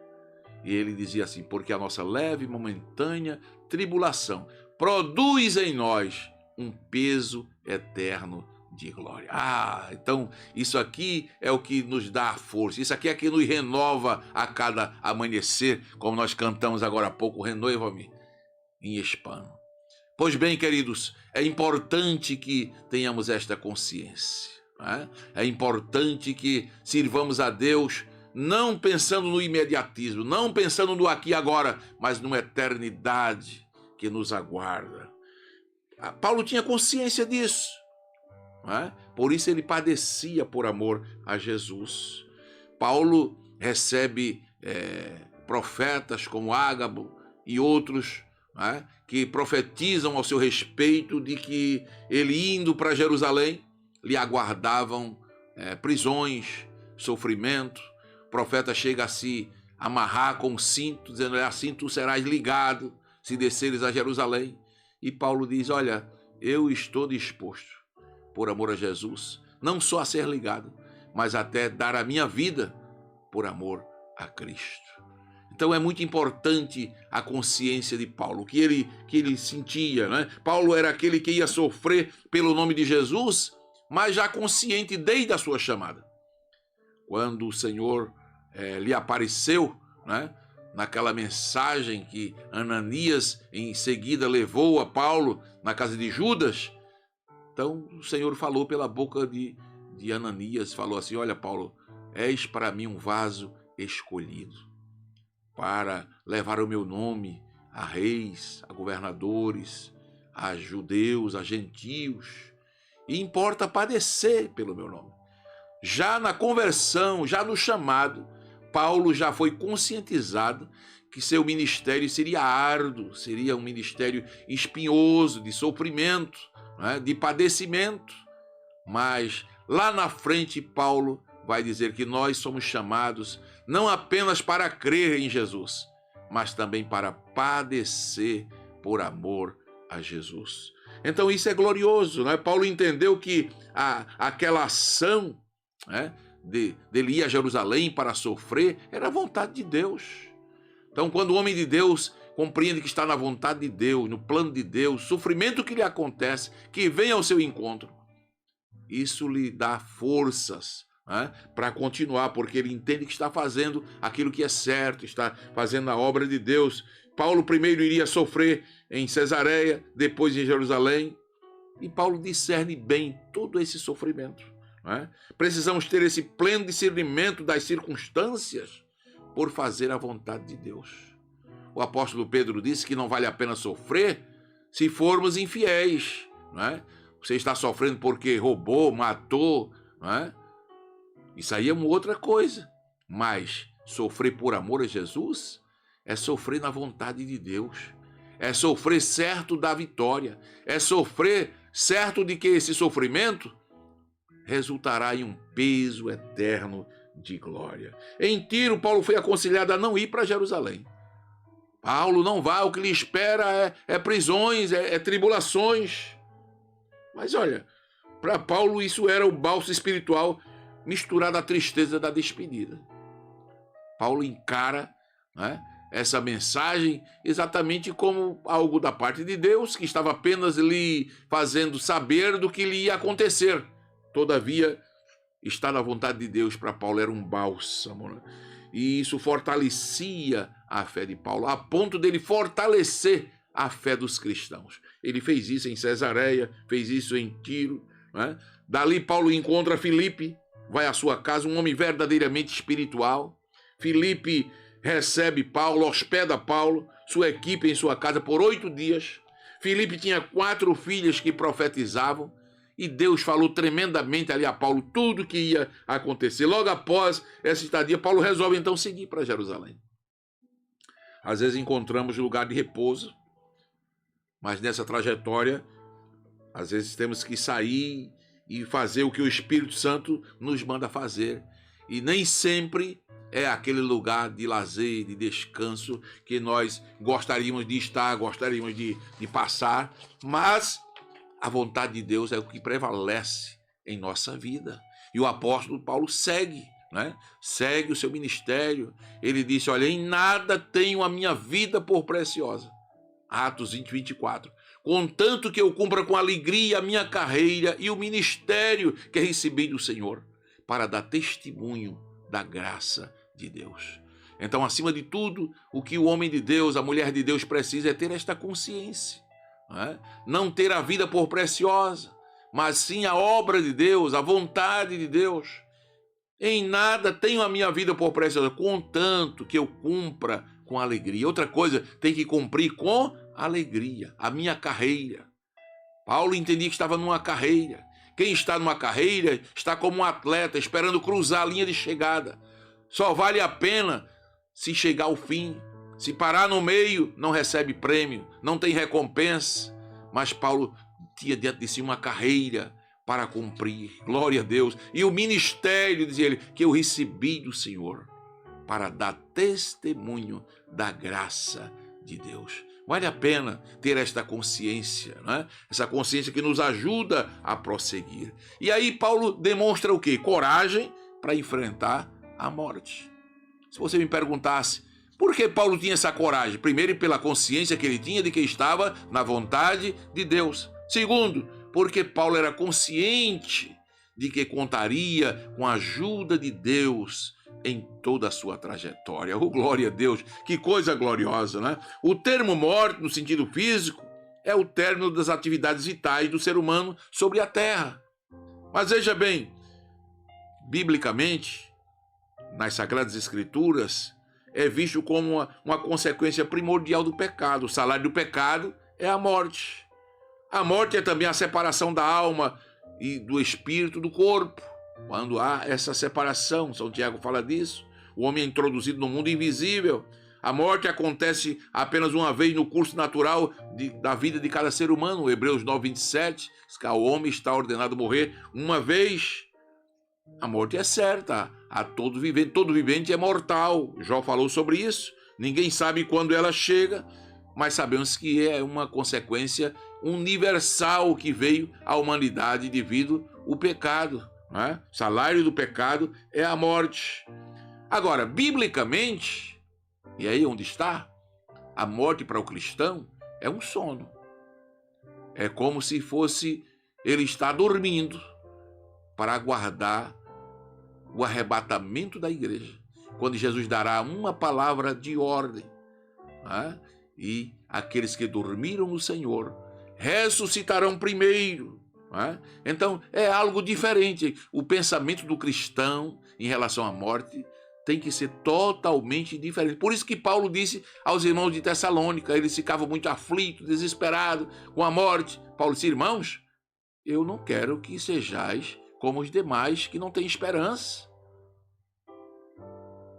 E ele dizia assim, porque a nossa leve e momentânea tribulação produz em nós um peso eterno de glória. Então isso aqui é o que nos dá a força, isso aqui é que nos renova a cada amanhecer, como nós cantamos agora há pouco, renova-me em hispano. Pois bem, queridos, é importante que tenhamos esta consciência, né? É importante que sirvamos a Deus não pensando no imediatismo, não pensando no aqui e agora, mas numa eternidade que nos aguarda. Paulo tinha consciência disso. Por isso ele padecia por amor a Jesus. Paulo recebe profetas como Ágabo e outros que profetizam ao seu respeito de que ele indo para Jerusalém lhe aguardavam prisões, sofrimento. O profeta chega a se amarrar com um cinto, dizendo, assim tu serás ligado se desceres a Jerusalém. E Paulo diz, olha, eu estou disposto por amor a Jesus, não só a ser ligado, mas até dar a minha vida por amor a Cristo. Então é muito importante a consciência de Paulo, que ele sentia, né? Paulo era aquele que ia sofrer pelo nome de Jesus, mas já consciente desde a sua chamada. Quando o Senhor lhe apareceu, né? Naquela mensagem que Ananias em seguida levou a Paulo na casa de Judas, então o Senhor falou pela boca de Ananias, falou assim, olha Paulo, és para mim um vaso escolhido para levar o meu nome a reis, a governadores, a judeus, a gentios, e importa padecer pelo meu nome. Já na conversão, já no chamado, Paulo já foi conscientizado que seu ministério seria árduo, seria um ministério espinhoso, de sofrimento, de padecimento, mas lá na frente Paulo vai dizer que nós somos chamados não apenas para crer em Jesus, mas também para padecer por amor a Jesus. Então isso é glorioso, né? Paulo entendeu que aquela ação dele ir a Jerusalém para sofrer era a vontade de Deus. Então quando o homem de Deus compreende que está na vontade de Deus, no plano de Deus, sofrimento que lhe acontece, que vem ao seu encontro, isso lhe dá forças para continuar, porque ele entende que está fazendo aquilo que é certo, está fazendo a obra de Deus. Paulo primeiro iria sofrer em Cesareia, depois em Jerusalém, e Paulo discerne bem todo esse sofrimento. Precisamos ter esse pleno discernimento das circunstâncias por fazer a vontade de Deus. O apóstolo Pedro disse que não vale a pena sofrer se formos infiéis. Você está sofrendo porque roubou, matou. Isso aí é uma outra coisa. Mas sofrer por amor a Jesus é sofrer na vontade de Deus. É sofrer certo da vitória. É sofrer certo de que esse sofrimento resultará em um peso eterno de glória. Em Tiro, Paulo foi aconselhado a não ir para Jerusalém. Paulo não vai, o que lhe espera é prisões, é tribulações. Mas olha, para Paulo isso era o bálsamo espiritual misturado à tristeza da despedida. Paulo encara essa mensagem exatamente como algo da parte de Deus, que estava apenas lhe fazendo saber do que lhe ia acontecer. Todavia, estar na vontade de Deus para Paulo era um bálsamo, né? E isso fortalecia a fé de Paulo, a ponto dele fortalecer a fé dos cristãos. Ele fez isso em Cesareia, fez isso em Tiro, né? Dali Paulo encontra Filipe, vai à sua casa, um homem verdadeiramente espiritual. Filipe recebe Paulo, hospeda Paulo, sua equipe em sua casa por 8 dias. Filipe tinha 4 filhas que profetizavam, e Deus falou tremendamente ali a Paulo tudo que ia acontecer. Logo após essa estadia, Paulo resolve então seguir para Jerusalém. Às vezes encontramos lugar de repouso, mas nessa trajetória, às vezes temos que sair e fazer o que o Espírito Santo nos manda fazer. E nem sempre é aquele lugar de lazer, de descanso que nós gostaríamos de estar, gostaríamos de passar, mas a vontade de Deus é o que prevalece em nossa vida. E o apóstolo Paulo segue, né? Segue o seu ministério. Ele disse, olha, em nada tenho a minha vida por preciosa. Atos 20, 24. Contanto que eu cumpra com alegria a minha carreira e o ministério que recebi do Senhor, para dar testemunho da graça de Deus. Então, acima de tudo, o que o homem de Deus, a mulher de Deus precisa é ter esta consciência. Não ter a vida por preciosa, mas sim a obra de Deus, a vontade de Deus. Em nada tenho a minha vida por preciosa, contanto que eu cumpra com alegria. Outra coisa, tem que cumprir com alegria, a minha carreira. Paulo entendia que estava numa carreira. Quem está numa carreira está como um atleta esperando cruzar a linha de chegada. Só vale a pena se chegar ao fim. Se parar no meio, não recebe prêmio, não tem recompensa. Mas Paulo tinha diante de si uma carreira para cumprir. Glória a Deus. E o ministério, dizia ele, que eu recebi do Senhor para dar testemunho da graça de Deus. Vale a pena ter esta consciência, né? Essa consciência que nos ajuda a prosseguir. E aí Paulo demonstra o quê? Coragem para enfrentar a morte. Se você me perguntasse, por que Paulo tinha essa coragem? Primeiro, pela consciência que ele tinha de que estava na vontade de Deus. Segundo, porque Paulo era consciente de que contaria com a ajuda de Deus em toda a sua trajetória. Oh, glória a Deus! Que coisa gloriosa, né? O termo morte, no sentido físico, é o término das atividades vitais do ser humano sobre a terra. Mas veja bem, biblicamente, nas Sagradas Escrituras, é visto como uma consequência primordial do pecado. O salário do pecado é a morte. A morte é também a separação da alma e do espírito do corpo. Quando há essa separação, São Tiago fala disso, o homem é introduzido no mundo invisível. A morte acontece apenas uma vez no curso natural da vida de cada ser humano. Hebreus 9, 27, diz que o homem está ordenado a morrer uma vez. A morte é certa, a todo vivente é mortal. Jó falou sobre isso. Ninguém sabe quando ela chega, mas sabemos que é uma consequência universal que veio à humanidade devido ao pecado. Né? O salário do pecado é a morte. Agora, biblicamente, e aí onde está? A morte para o cristão é um sono. É como se fosse ele estar dormindo para aguardar o arrebatamento da igreja, quando Jesus dará uma palavra de ordem, né? E aqueles que dormiram no Senhor ressuscitarão primeiro. Então é algo diferente. O pensamento do cristão em relação à morte tem que ser totalmente diferente. Por isso que Paulo disse aos irmãos de Tessalônica, eles ficavam muito aflitos, desesperados com a morte. Paulo disse, irmãos, eu não quero que sejais como os demais que não têm esperança.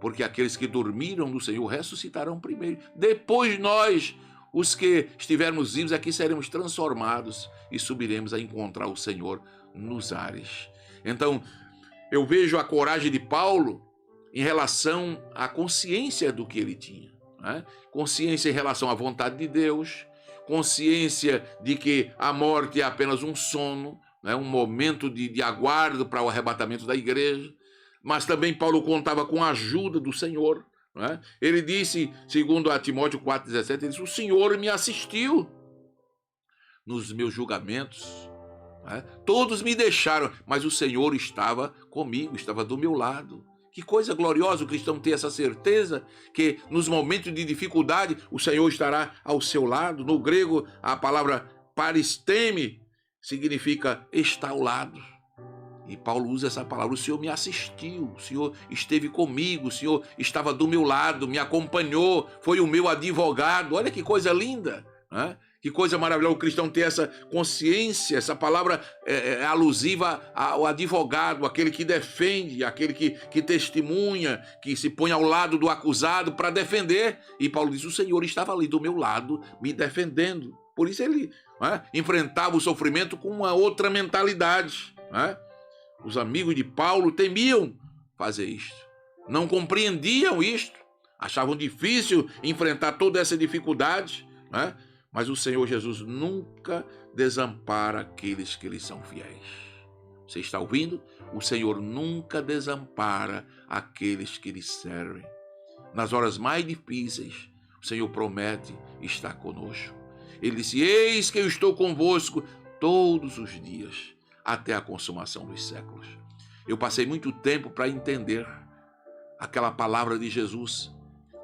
Porque aqueles que dormiram no Senhor ressuscitarão primeiro. Depois nós, os que estivermos vivos aqui, seremos transformados e subiremos a encontrar o Senhor nos ares. Então, eu vejo a coragem de Paulo em relação à consciência do que ele tinha. Né? Consciência em relação à vontade de Deus, consciência de que a morte é apenas um sono, né? Um momento de aguardo para o arrebatamento da igreja. Mas também Paulo contava com a ajuda do Senhor. Né? Ele disse, segundo a Timóteo 4,17, ele disse, o Senhor me assistiu nos meus julgamentos, né? Todos me deixaram, mas o Senhor estava comigo, estava do meu lado. Que coisa gloriosa o cristão ter essa certeza que nos momentos de dificuldade o Senhor estará ao seu lado. No grego, a palavra paristeme significa estar ao lado. E Paulo usa essa palavra: o Senhor me assistiu, o Senhor esteve comigo, o Senhor estava do meu lado, me acompanhou, foi o meu advogado. Olha que coisa linda, né? Que coisa maravilhosa o cristão ter essa consciência. Essa palavra é alusiva ao advogado, aquele que defende, aquele que testemunha, que se põe ao lado do acusado para defender. E Paulo diz: o Senhor estava ali do meu lado, me defendendo. Por isso ele, né, enfrentava o sofrimento com uma outra mentalidade, né? Os amigos de Paulo temiam fazer isto, não compreendiam isto, achavam difícil enfrentar toda essa dificuldade, né? Mas o Senhor Jesus nunca desampara aqueles que lhe são fiéis. Você está ouvindo? O Senhor nunca desampara aqueles que lhe servem. Nas horas mais difíceis, o Senhor promete estar conosco. Ele disse: eis que eu estou convosco todos os dias, até a consumação dos séculos. Eu passei muito tempo para entender aquela palavra de Jesus.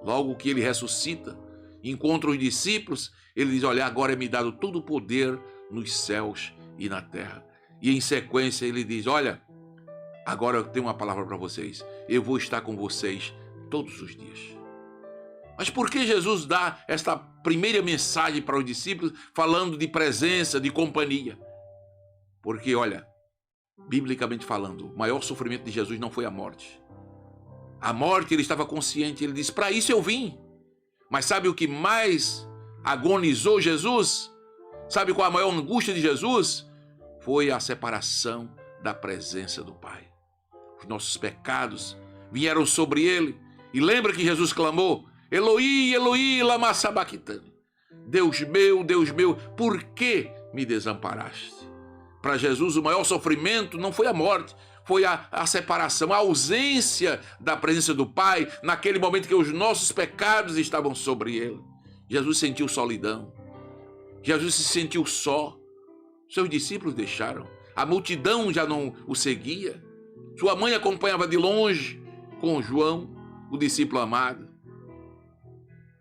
Logo que ele ressuscita, encontra os discípulos, ele diz: olha, agora é me dado todo o poder nos céus e na terra. E em sequência ele diz: olha, agora eu tenho uma palavra para vocês, eu vou estar com vocês todos os dias. Mas por que Jesus dá esta primeira mensagem para os discípulos, falando de presença, de companhia? Porque, olha, biblicamente falando, o maior sofrimento de Jesus não foi a morte. A morte ele estava consciente, ele disse: para isso eu vim. Mas sabe o que mais agonizou Jesus? Sabe qual a maior angústia de Jesus? Foi a separação da presença do Pai. Os nossos pecados vieram sobre ele. E lembra que Jesus clamou: Eloi, Eloi, lama sabachthani. Deus meu, por que me desamparaste? Para Jesus o maior sofrimento não foi a morte, foi a separação, a ausência da presença do Pai, naquele momento que os nossos pecados estavam sobre ele. Jesus sentiu solidão, Jesus se sentiu só, seus discípulos deixaram, a multidão já não o seguia, sua mãe acompanhava de longe com João, o discípulo amado.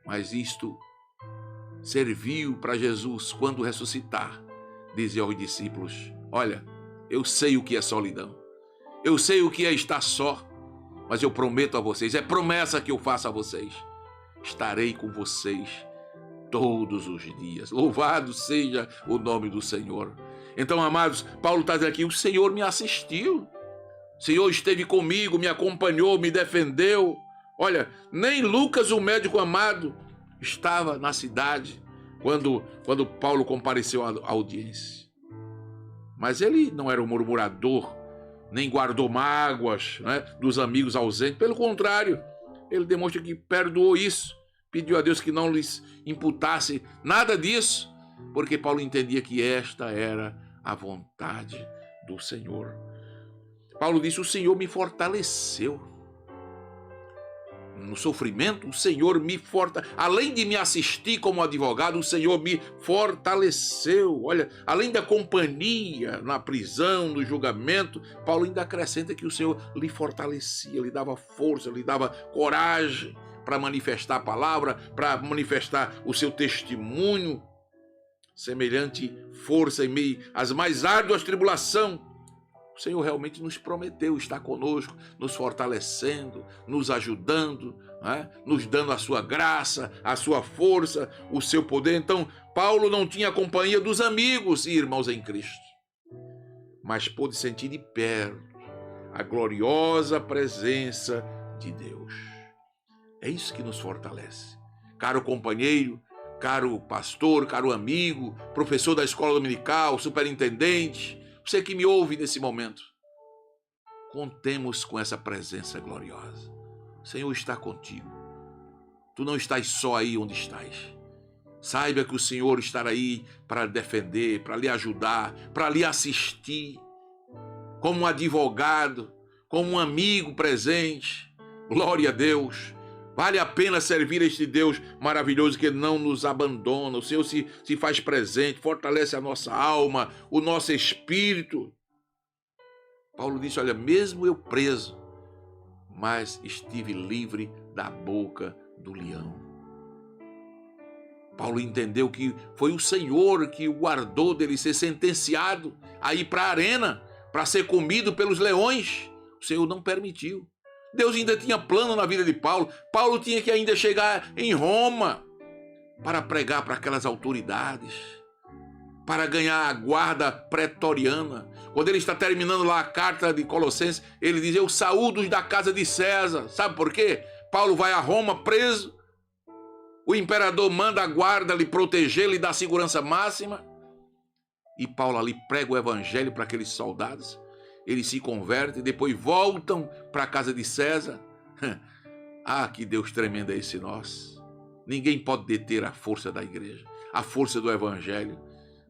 Mas isto serviu para Jesus, quando ressuscitar, dizer aos discípulos: olha, eu sei o que é solidão, eu sei o que é estar só, mas eu prometo a vocês, é promessa que eu faço a vocês, estarei com vocês todos os dias. Louvado seja o nome do Senhor. Então, amados, Paulo está dizendo aqui: o Senhor me assistiu, o Senhor esteve comigo, me acompanhou, me defendeu. Olha, nem Lucas, o médico amado, estava na cidade quando Paulo compareceu à audiência. Mas ele não era um murmurador, nem guardou mágoas, né, dos amigos ausentes. Pelo contrário, ele demonstra que perdoou isso, pediu a Deus que não lhes imputasse nada disso, porque Paulo entendia que esta era a vontade do Senhor. Paulo disse: o Senhor me fortaleceu. No sofrimento, o Senhor me fortaleceu. Além de me assistir como advogado, o Senhor me fortaleceu. Olha, além da companhia na prisão, no julgamento, Paulo ainda acrescenta que o Senhor lhe fortalecia, lhe dava força, lhe dava coragem para manifestar a palavra, para manifestar o seu testemunho. Semelhante força em meio às mais árduas tribulações. O Senhor realmente nos prometeu estar conosco, nos fortalecendo, nos ajudando, né? Nos dando a sua graça, a sua força, o seu poder. Então, Paulo não tinha a companhia dos amigos e irmãos em Cristo, mas pôde sentir de perto a gloriosa presença de Deus. É isso que nos fortalece. Caro companheiro, caro pastor, caro amigo, professor da escola dominical, superintendente, você que me ouve nesse momento, contemos com essa presença gloriosa. O Senhor está contigo. Tu não estás só aí onde estás. Saiba que o Senhor estará aí para defender, para lhe ajudar, para lhe assistir, como um advogado, como um amigo presente. Glória a Deus. Vale a pena servir a este Deus maravilhoso que não nos abandona. O Senhor se faz presente, fortalece a nossa alma, o nosso espírito. Paulo disse, olha, mesmo eu preso, mas estive livre da boca do leão. Paulo entendeu que foi o Senhor que o guardou dele ser sentenciado a ir para a arena, para ser comido pelos leões. O Senhor não permitiu. Deus ainda tinha plano na vida de Paulo. Paulo tinha que ainda chegar em Roma para pregar para aquelas autoridades, para ganhar a guarda pretoriana. Quando ele está terminando lá a carta de Colossenses, ele diz, eu saúdo os da casa de César. Sabe por quê? Paulo vai a Roma preso. O imperador manda a guarda lhe proteger, lhe dar segurança máxima. E Paulo ali prega o evangelho para aqueles soldados. Eles se convertem, depois voltam para a casa de César. Ah, que Deus tremendo é esse nosso. Ninguém pode deter a força da igreja, a força do evangelho.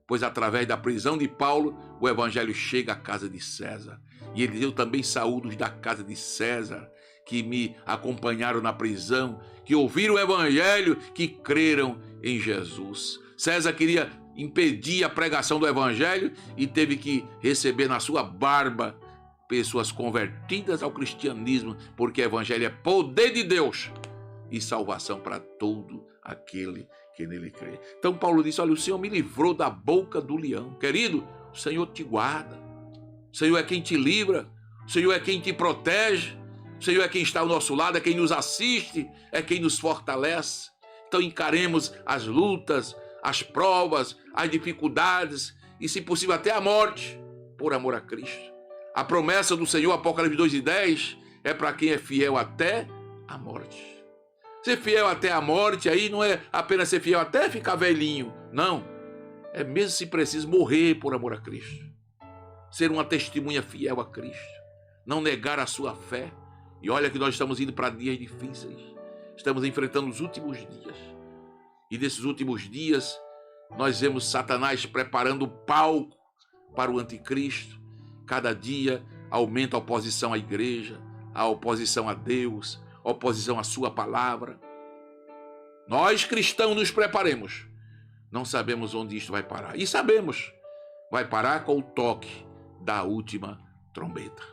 Pois através da prisão de Paulo, o evangelho chega à casa de César. E ele diz, eu também saúdo os da casa de César, que me acompanharam na prisão, que ouviram o evangelho, que creram em Jesus. César queria impedir a pregação do evangelho e teve que receber na sua barba pessoas convertidas ao cristianismo, porque o evangelho é poder de Deus e salvação para todo aquele que nele crê. Então Paulo disse, olha, o Senhor me livrou da boca do leão. Querido, o Senhor te guarda, o Senhor é quem te livra, o Senhor é quem te protege, o Senhor é quem está ao nosso lado, é quem nos assiste, é quem nos fortalece. Então encaremos as lutas, as provas, as dificuldades e, se possível, até a morte, por amor a Cristo. A promessa do Senhor, Apocalipse 2:10, é para quem é fiel até a morte. Ser fiel até a morte aí não é apenas ser fiel até ficar velhinho, não. É mesmo se preciso morrer por amor a Cristo. Ser uma testemunha fiel a Cristo. Não negar a sua fé. E olha que nós estamos indo para dias difíceis. Estamos enfrentando os últimos dias. E nesses últimos dias, nós vemos Satanás preparando o palco para o anticristo. Cada dia aumenta a oposição à igreja, a oposição a Deus, a oposição à sua palavra. Nós cristãos nos preparemos. Não sabemos onde isto vai parar. E sabemos, vai parar com o toque da última trombeta.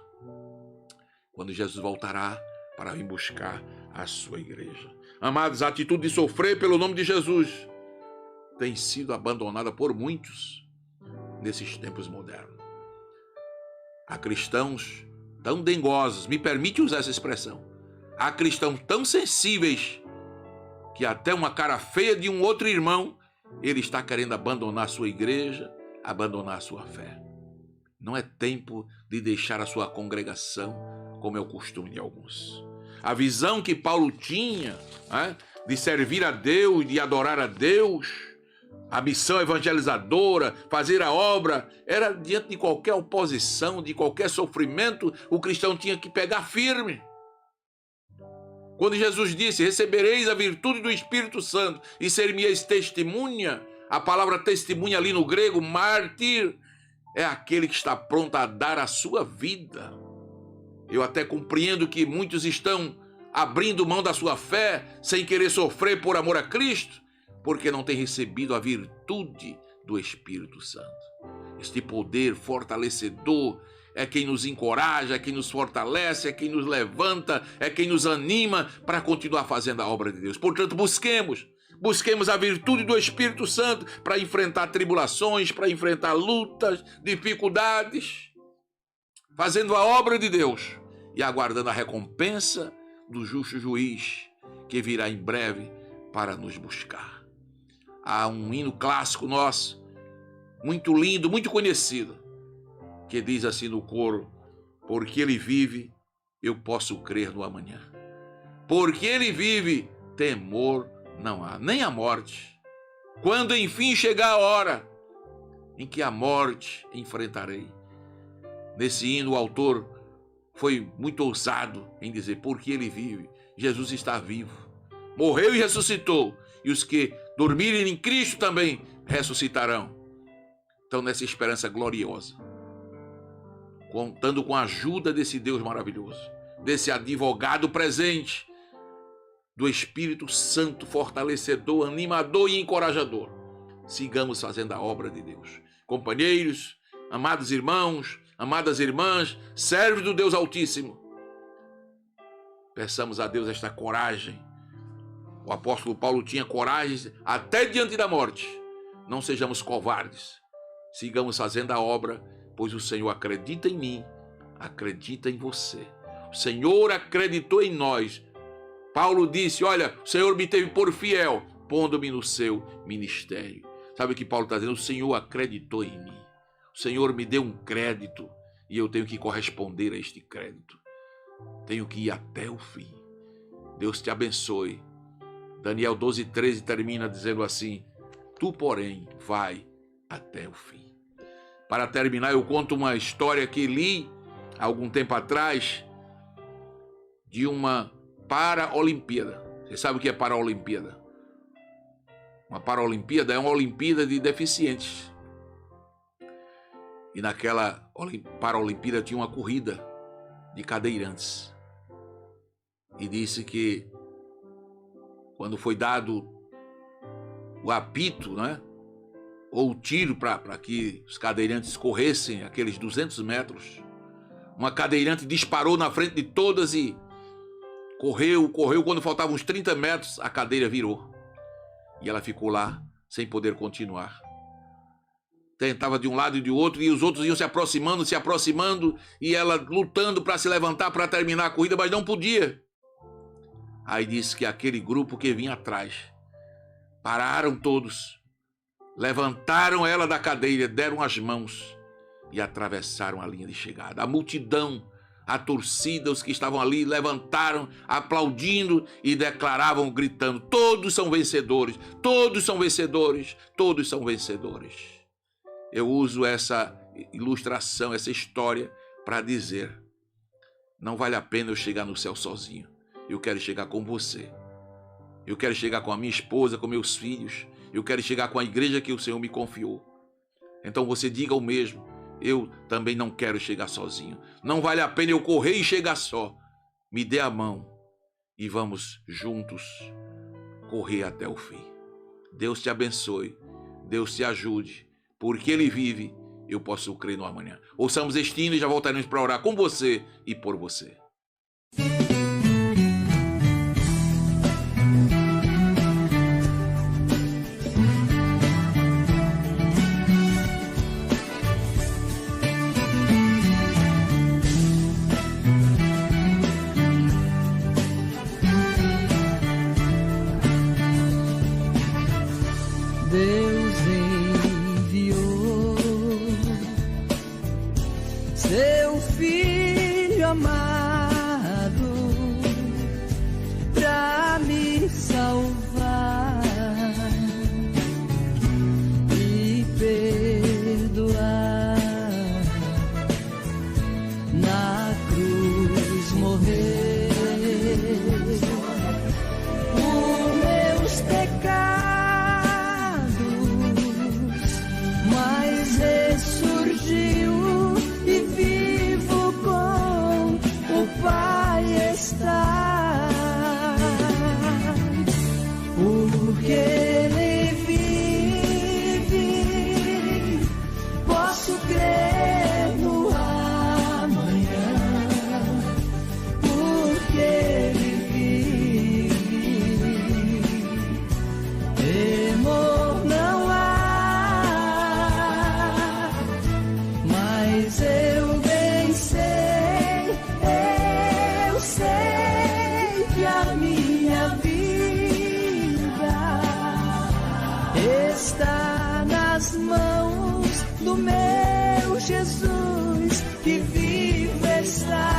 Quando Jesus voltará para vir buscar a sua igreja. Amados, a atitude de sofrer pelo nome de Jesus tem sido abandonada por muitos nesses tempos modernos. Há cristãos tão dengosos, me permite usar essa expressão, há cristãos tão sensíveis que até uma cara feia de um outro irmão, ele está querendo abandonar a sua igreja, abandonar a sua fé. Não é tempo de deixar a sua congregação, como é o costume de alguns. A visão que Paulo tinha, de servir a Deus, de adorar a Deus, a missão evangelizadora, fazer a obra, era diante de qualquer oposição, de qualquer sofrimento, o cristão tinha que pegar firme. Quando Jesus disse, recebereis a virtude do Espírito Santo e ser-me-eis testemunha, a palavra testemunha ali no grego, mártir, é aquele que está pronto a dar a sua vida. Eu até compreendo que muitos estão abrindo mão da sua fé, sem querer sofrer por amor a Cristo, porque não têm recebido a virtude do Espírito Santo. Este poder fortalecedor é quem nos encoraja, é quem nos fortalece, é quem nos levanta, é quem nos anima para continuar fazendo a obra de Deus. Portanto, busquemos a virtude do Espírito Santo para enfrentar tribulações, para enfrentar lutas, dificuldades, fazendo a obra de Deus e aguardando a recompensa do justo juiz que virá em breve para nos buscar. Há um hino clássico nosso, muito lindo, muito conhecido, que diz assim no coro, porque ele vive, eu posso crer no amanhã. Porque ele vive, temor não há, nem a morte. Quando enfim chegar a hora em que a morte enfrentarei. Nesse hino o autor foi muito ousado em dizer, porque ele vive, Jesus está vivo, morreu e ressuscitou, e os que dormirem em Cristo também ressuscitarão. Então, nessa esperança gloriosa, contando com a ajuda desse Deus maravilhoso, desse advogado presente, do Espírito Santo, fortalecedor, animador e encorajador. Sigamos fazendo a obra de Deus. Companheiros, amados irmãos, amadas irmãs, servos do Deus Altíssimo, peçamos a Deus esta coragem. O apóstolo Paulo tinha coragem até diante da morte. Não sejamos covardes. Sigamos fazendo a obra, pois o Senhor acredita em mim, acredita em você. O Senhor acreditou em nós. Paulo disse, olha, o Senhor me teve por fiel, pondo-me no seu ministério. Sabe o que Paulo está dizendo? O Senhor acreditou em mim. O Senhor me deu um crédito e eu tenho que corresponder a este crédito. Tenho que ir até o fim. Deus te abençoe. Daniel 12:13 termina dizendo assim, tu, porém, vai até o fim. Para terminar, eu conto uma história que li há algum tempo atrás de uma Paraolimpíada. Você sabe o que é Paraolimpíada? Uma Paraolimpíada é uma Olimpíada de deficientes. E naquela Paraolimpíada tinha uma corrida de cadeirantes. E disse que quando foi dado o apito, né, ou o tiro para que os cadeirantes corressem aqueles 200 metros, uma cadeirante disparou na frente de todas e correu. Quando faltavam uns 30 metros, a cadeira virou. E ela ficou lá, sem poder continuar. Tentava de um lado e de outro, e os outros iam se aproximando, e ela lutando para se levantar, para terminar a corrida, mas não podia. Aí disse que aquele grupo que vinha atrás, pararam todos, levantaram ela da cadeira, deram as mãos e atravessaram a linha de chegada. A multidão, a torcida, os que estavam ali, levantaram, aplaudindo e declaravam, gritando, todos são vencedores, todos são vencedores, todos são vencedores. Eu uso essa ilustração, essa história para dizer, não vale a pena eu chegar no céu sozinho. Eu quero chegar com você. Eu quero chegar com a minha esposa, com meus filhos. Eu quero chegar com a igreja que o Senhor me confiou. Então você diga o mesmo. Eu também não quero chegar sozinho. Não vale a pena eu correr e chegar só. Me dê a mão e vamos juntos correr até o fim. Deus te abençoe. Deus te ajude. Porque Ele vive, eu posso crer no amanhã. Ouçamos este hino e já voltaremos para orar com você e por você. Deus enviou seu Filho amado pra me salvar e perdoar. Na cruz morrer por meus pecados, mas ressurgiu e vivo com o Pai está. Porque Ele vive, posso crer no amanhã. Porque Ele vive, temor não há, mas eu bem sei, eu sei que a minha vida está nas mãos do meu Jesus que vivo está.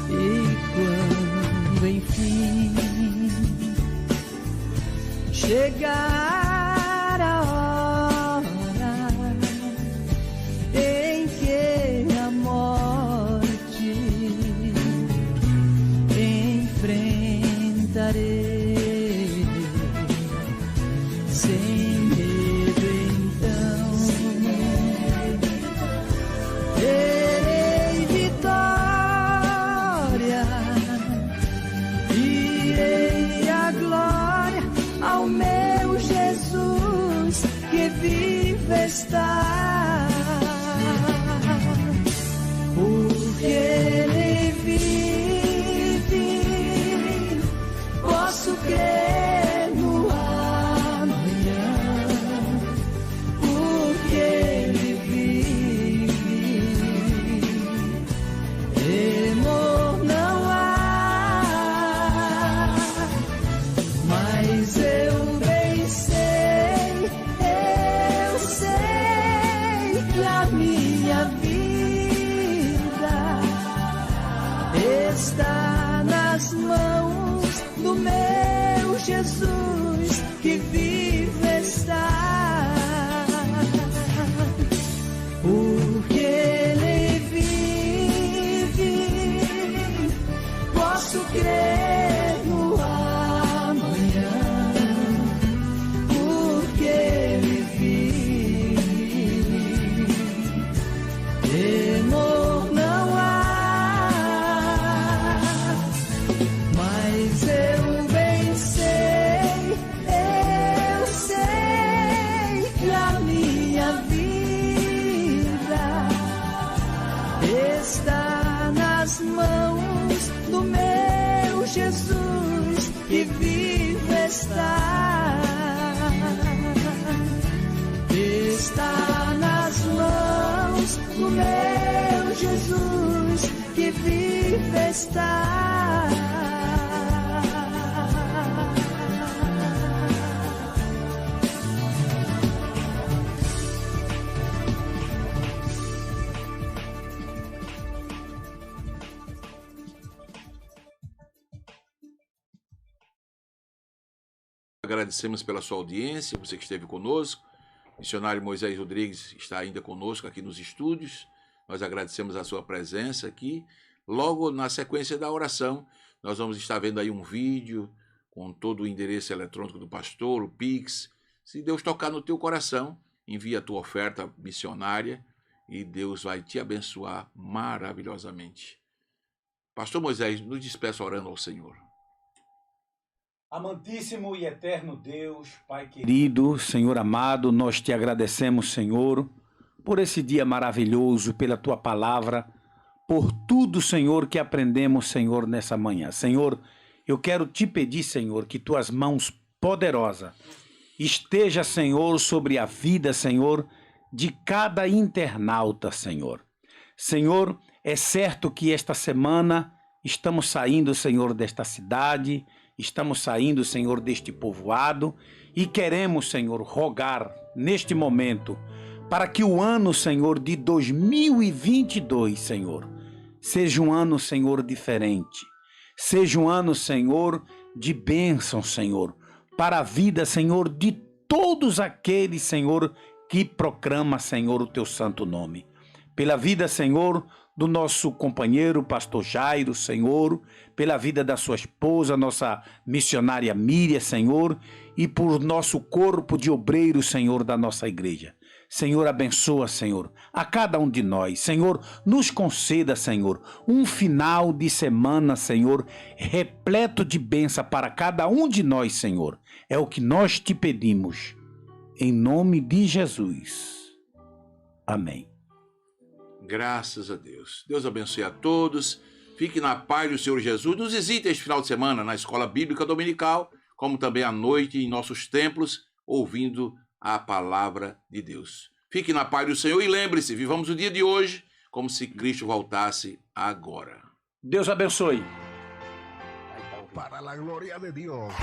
E quando enfim minha vida está nas mãos do meu Jesus que vive está. Porque Ele vive, posso crer no amanhã. Porque Ele vive, temor não há. Mas eu bem sei que a minha vida está nas mãos do meu Jesus que vive está. Está nas mãos do meu Jesus que vive está. Agradecemos pela sua audiência, você que esteve conosco. O missionário Moisés Rodrigues está ainda conosco aqui nos estúdios. Nós agradecemos a sua presença aqui. Logo na sequência da oração, nós vamos estar vendo aí um vídeo com todo o endereço eletrônico do pastor, o Pix. Se Deus tocar no teu coração, envia a tua oferta missionária e Deus vai te abençoar maravilhosamente. Pastor Moisés, nos despeça orando ao Senhor. Amantíssimo e eterno Deus, Pai querido, Senhor amado, nós te agradecemos, Senhor, por esse dia maravilhoso, pela tua palavra, por tudo, Senhor, que aprendemos, Senhor, nessa manhã. Senhor, eu quero te pedir, Senhor, que tuas mãos poderosas esteja, Senhor, sobre a vida, Senhor, de cada internauta, Senhor. Senhor, é certo que esta semana estamos saindo, Senhor, desta cidade. Estamos saindo, Senhor, deste povoado e queremos, Senhor, rogar neste momento para que o ano, Senhor, de 2022, Senhor, seja um ano, Senhor, diferente. Seja um ano, Senhor, de bênção, Senhor, para a vida, Senhor, de todos aqueles, Senhor, que proclama, Senhor, o teu santo nome. Pela vida, Senhor, do nosso companheiro, pastor Jairo, Senhor, pela vida da sua esposa, nossa missionária Miriam, Senhor, e por nosso corpo de obreiros, Senhor, da nossa igreja. Senhor, abençoa, Senhor, a cada um de nós. Senhor, nos conceda, Senhor, um final de semana, Senhor, repleto de bênção para cada um de nós, Senhor. É o que nós te pedimos, em nome de Jesus. Amém. Graças a Deus. Deus abençoe a todos. Fique na paz do Senhor Jesus. Nos visite este final de semana na Escola Bíblica Dominical, como também à noite em nossos templos, ouvindo a palavra de Deus. Fique na paz do Senhor e lembre-se, vivamos o dia de hoje como se Cristo voltasse agora. Deus abençoe. Para la gloria de Dios.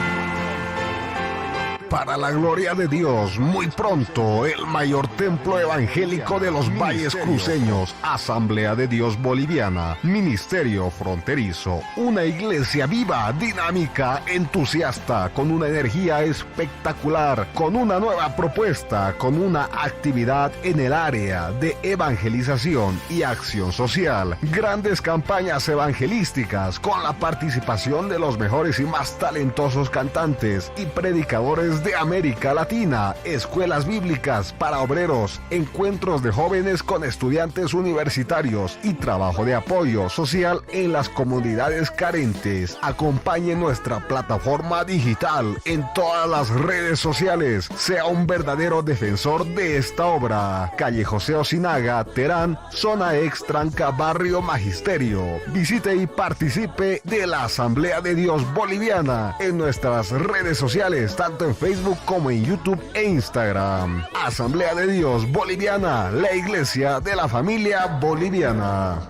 Para la gloria de Dios, muy pronto, el mayor templo evangélico de los valles cruceños, Asamblea de Dios Boliviana, Ministerio Fronterizo, una iglesia viva, dinámica, entusiasta, con una energía espectacular, con una nueva propuesta, con una actividad en el área de evangelización y acción social, grandes campañas evangelísticas con la participación de los mejores y más talentosos cantantes y predicadores de América Latina, escuelas bíblicas para obreros, encuentros de jóvenes con estudiantes universitarios y trabajo de apoyo social en las comunidades carentes. Acompañe nuestra plataforma digital en todas las redes sociales. Sea un verdadero defensor de esta obra. Calle José Osinaga, Terán, Zona Extranca, Barrio Magisterio. Visite y participe de la Asamblea de Dios Boliviana en nuestras redes sociales, tanto en Facebook como en YouTube e Instagram. Asamblea de Dios Boliviana, la iglesia de la familia boliviana.